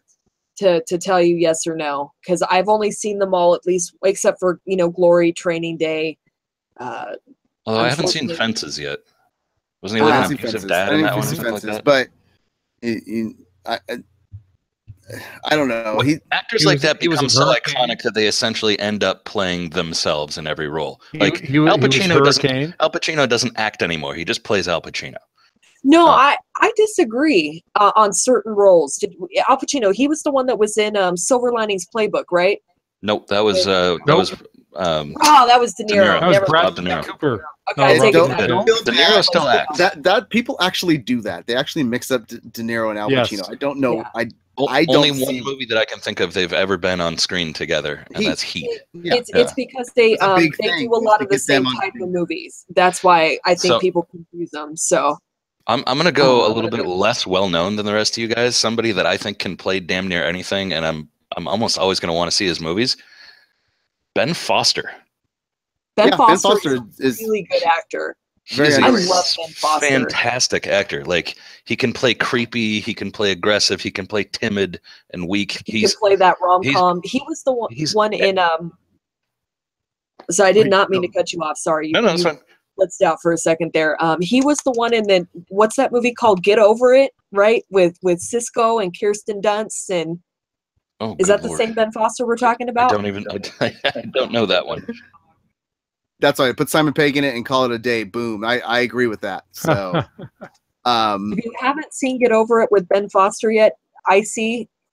to tell you yes or no, because I've only seen them all, at least except for Glory, Training Day. Although I haven't seen Fences yet. Wasn't he like an abusive dad in that one? Fences, like that? But I don't know. Actors like that become so iconic that they essentially end up playing themselves in every role. Al Pacino doesn't act anymore. He just plays Al Pacino. No, I disagree on certain roles. Al Pacino, he was the one that was in Silver Linings Playbook, right? Nope, that was that was De Niro. That was Bradley Cooper. Okay, De Niro still acts. That people actually do that. They actually mix up De Niro and Al Pacino. I don't know. Yeah. Only one movie that I can think of they've ever been on screen together, and that's Heat. It's because they do a lot of the same type of movies. That's why I think people confuse them. So I'm gonna go a little bit less well known than the rest of you guys. Somebody that I think can play damn near anything, and I'm almost always gonna want to see his movies. Ben Foster. Ben Foster is a really good actor. I love Ben Foster. Fantastic actor. Like, he can play creepy, he can play aggressive, he can play timid and weak. He can play that rom-com. He was the one in so I did not mean to cut you off. Sorry. No, that's fine. Let's out for a second there. He was the one in the what's that movie called? Get Over It, right? With Cisco and Kirsten Dunst and is that the same Ben Foster we're talking about? I don't know that one. That's why I put Simon Pegg in it and call it a day. Boom. I agree with that. So if you haven't seen Get Over It with Ben Foster yet,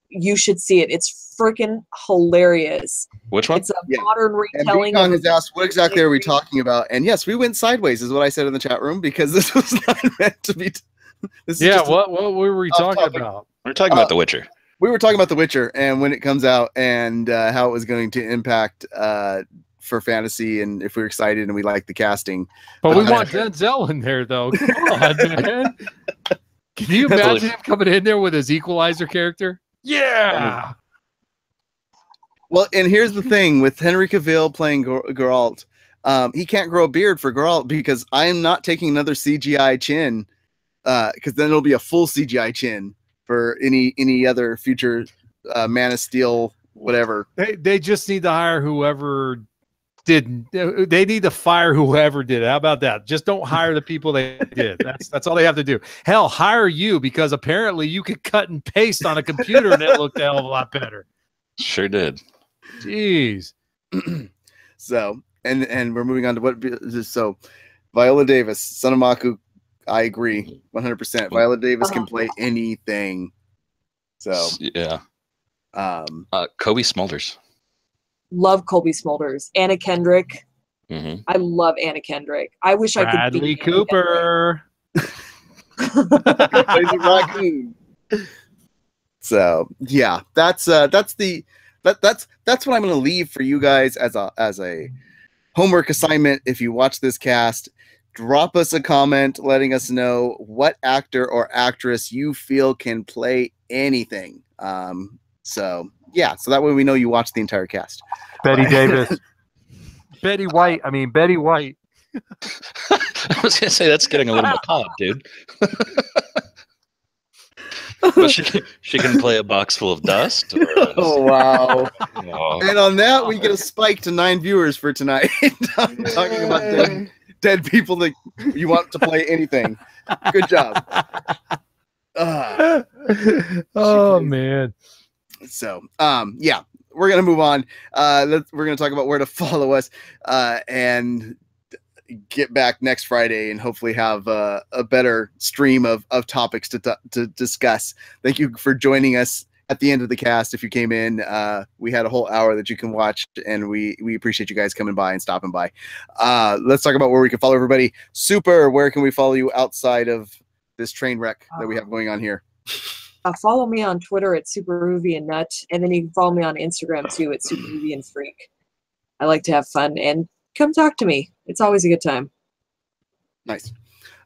you should see it. It's freaking hilarious. Which one? It's a modern retelling. And has asked, what exactly are we talking about? And yes, we went sideways, is what I said in the chat room, because this was not meant to be. What were we talking about? We're talking about The Witcher. We were talking about The Witcher and when it comes out and how it was going to impact for fantasy and if we're excited and we like the casting. But we want Denzel in there, though. Come on, man. Can you imagine him coming in there with his Equalizer character? Yeah. Well, and here's the thing with Henry Cavill playing Geralt. He can't grow a beard for Geralt because I am not taking another CGI chin because then it'll be a full CGI chin for any other future Man of Steel, whatever. They just need to hire whoever didn't. They need to fire whoever did it. How about that? Just don't hire the people they did. That's all they have to do. Hell, hire you because apparently you could cut and paste on a computer and it looked a hell of a lot better. Sure did. Jeez. So and we're moving on to so Viola Davis, Son of Maku. I agree 100%. Viola Davis can play anything. So yeah. Kobe Smulders. Love Colby Smulders. Anna Kendrick. Mm-hmm. I love Anna Kendrick. I wish I could be Bradley Cooper. Plays a raccoon. So yeah, that's what I'm gonna leave for you guys as a homework assignment. If you watch this cast, drop us a comment letting us know what actor or actress you feel can play anything. So yeah, so that way we know you watched the entire cast. Betty Davis. Betty White. I was gonna say that's getting a little macabre, dude. But she can play a box full of dust. Oh wow! And on that, we get a spike to 9 viewers for tonight. Talking about dead people that you want to play anything. Good job. Oh man. So yeah, we're gonna move on. We're gonna talk about where to follow us and get back next Friday and hopefully have a better stream of topics to discuss. Thank you for joining us at the end of the cast. If you came in, we had a whole hour that you can watch, and we appreciate you guys coming by and stopping by. Let's talk about where we can follow everybody. Super, where can we follow you outside of this train wreck that we have going on here? Follow me on Twitter at SuperRuvyandNut, and then you can follow me on Instagram too at SuperRuvyandFreak. I like to have fun, and come talk to me. It's always a good time. Nice.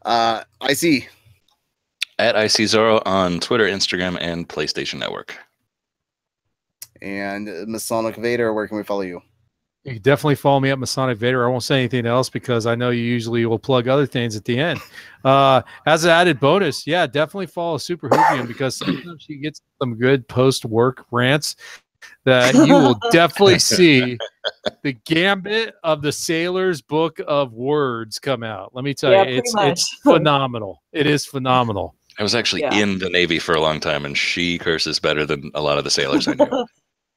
I see. At ICZoro on Twitter, Instagram, and PlayStation Network. And Masonic Vader, where can we follow you? You can definitely follow me at Masonic Vader. I won't say anything else because I know you usually will plug other things at the end. As an added bonus, yeah, definitely follow Super Hoovian because sometimes she gets some good post-work rants that you will definitely see the Gambit of the Sailor's Book of Words come out. Let me tell you, it's phenomenal. It is phenomenal. I was actually in the Navy for a long time, and she curses better than a lot of the sailors I knew.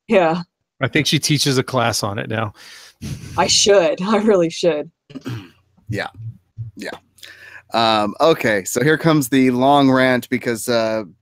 Yeah. I think she teaches a class on it now. I should. I really should. Yeah. Okay, so here comes the long rant because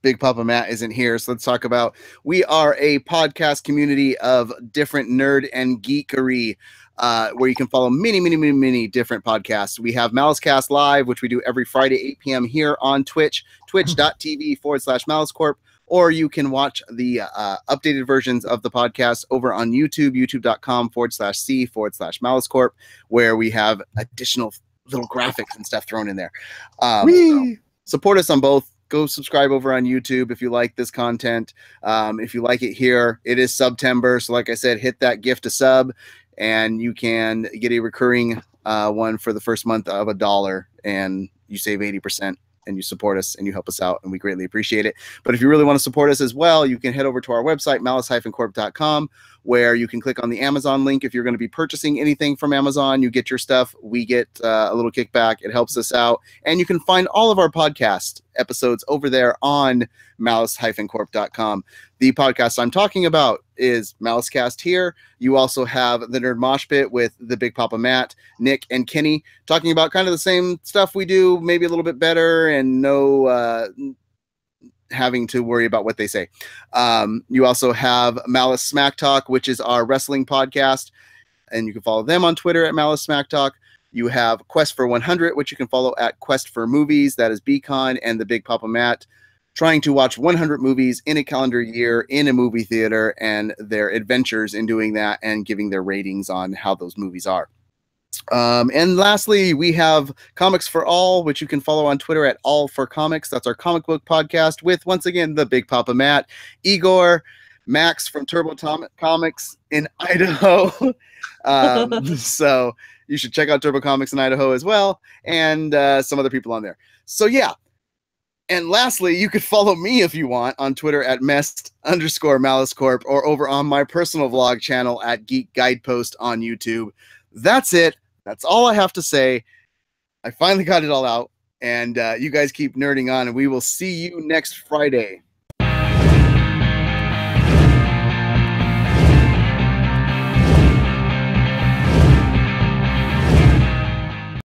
Big Papa Matt isn't here. So let's talk about, we are a podcast community of different nerd and geekery where you can follow many different podcasts. We have MaliceCast Live, which we do every Friday, 8 p.m. here on Twitch, twitch.tv/MaliceCorp. Or you can watch the updated versions of the podcast over on YouTube, youtube.com/c/MaliceCorp, where we have additional little graphics and stuff thrown in there. So support us on both. Go subscribe over on YouTube if you like this content. If you like it here, it is September. So like I said, hit that gift a sub and you can get a recurring one for the first month of $1 and you save 80%. And you support us and you help us out, and we greatly appreciate it. But if you really want to support us as well, you can head over to our website, malice-corp.com, where you can click on the Amazon link. If you're going to be purchasing anything from Amazon, you get your stuff. We get a little kickback. It helps us out. And you can find all of our podcast episodes over there on malice-corp.com. The podcast I'm talking about is MaliceCast here. You also have the Nerd Mosh Pit with the Big Papa Matt, Nick, and Kenny talking about kind of the same stuff we do, maybe a little bit better, and no having to worry about what they say. You also have Malice Smack Talk, which is our wrestling podcast, and you can follow them on Twitter at Malice Smack Talk. You have Quest for 100, which you can follow at Quest for Movies. That is Beacon and the Big Papa Matt trying to watch 100 movies in a calendar year in a movie theater and their adventures in doing that and giving their ratings on how those movies are. And lastly, we have Comics for All, which you can follow on Twitter at All for Comics. That's our comic book podcast with, once again, the Big Papa Matt, Igor, Max from Turbo Comics in Idaho. So you should check out Turbo Comics in Idaho as well, and some other people on there. So yeah. And lastly, you could follow me if you want on Twitter at @mest_MaliceCorp or over on my personal vlog channel at Geek Guidepost on YouTube. That's it. That's all I have to say. I finally got it all out, and you guys keep nerding on, and we will see you next Friday.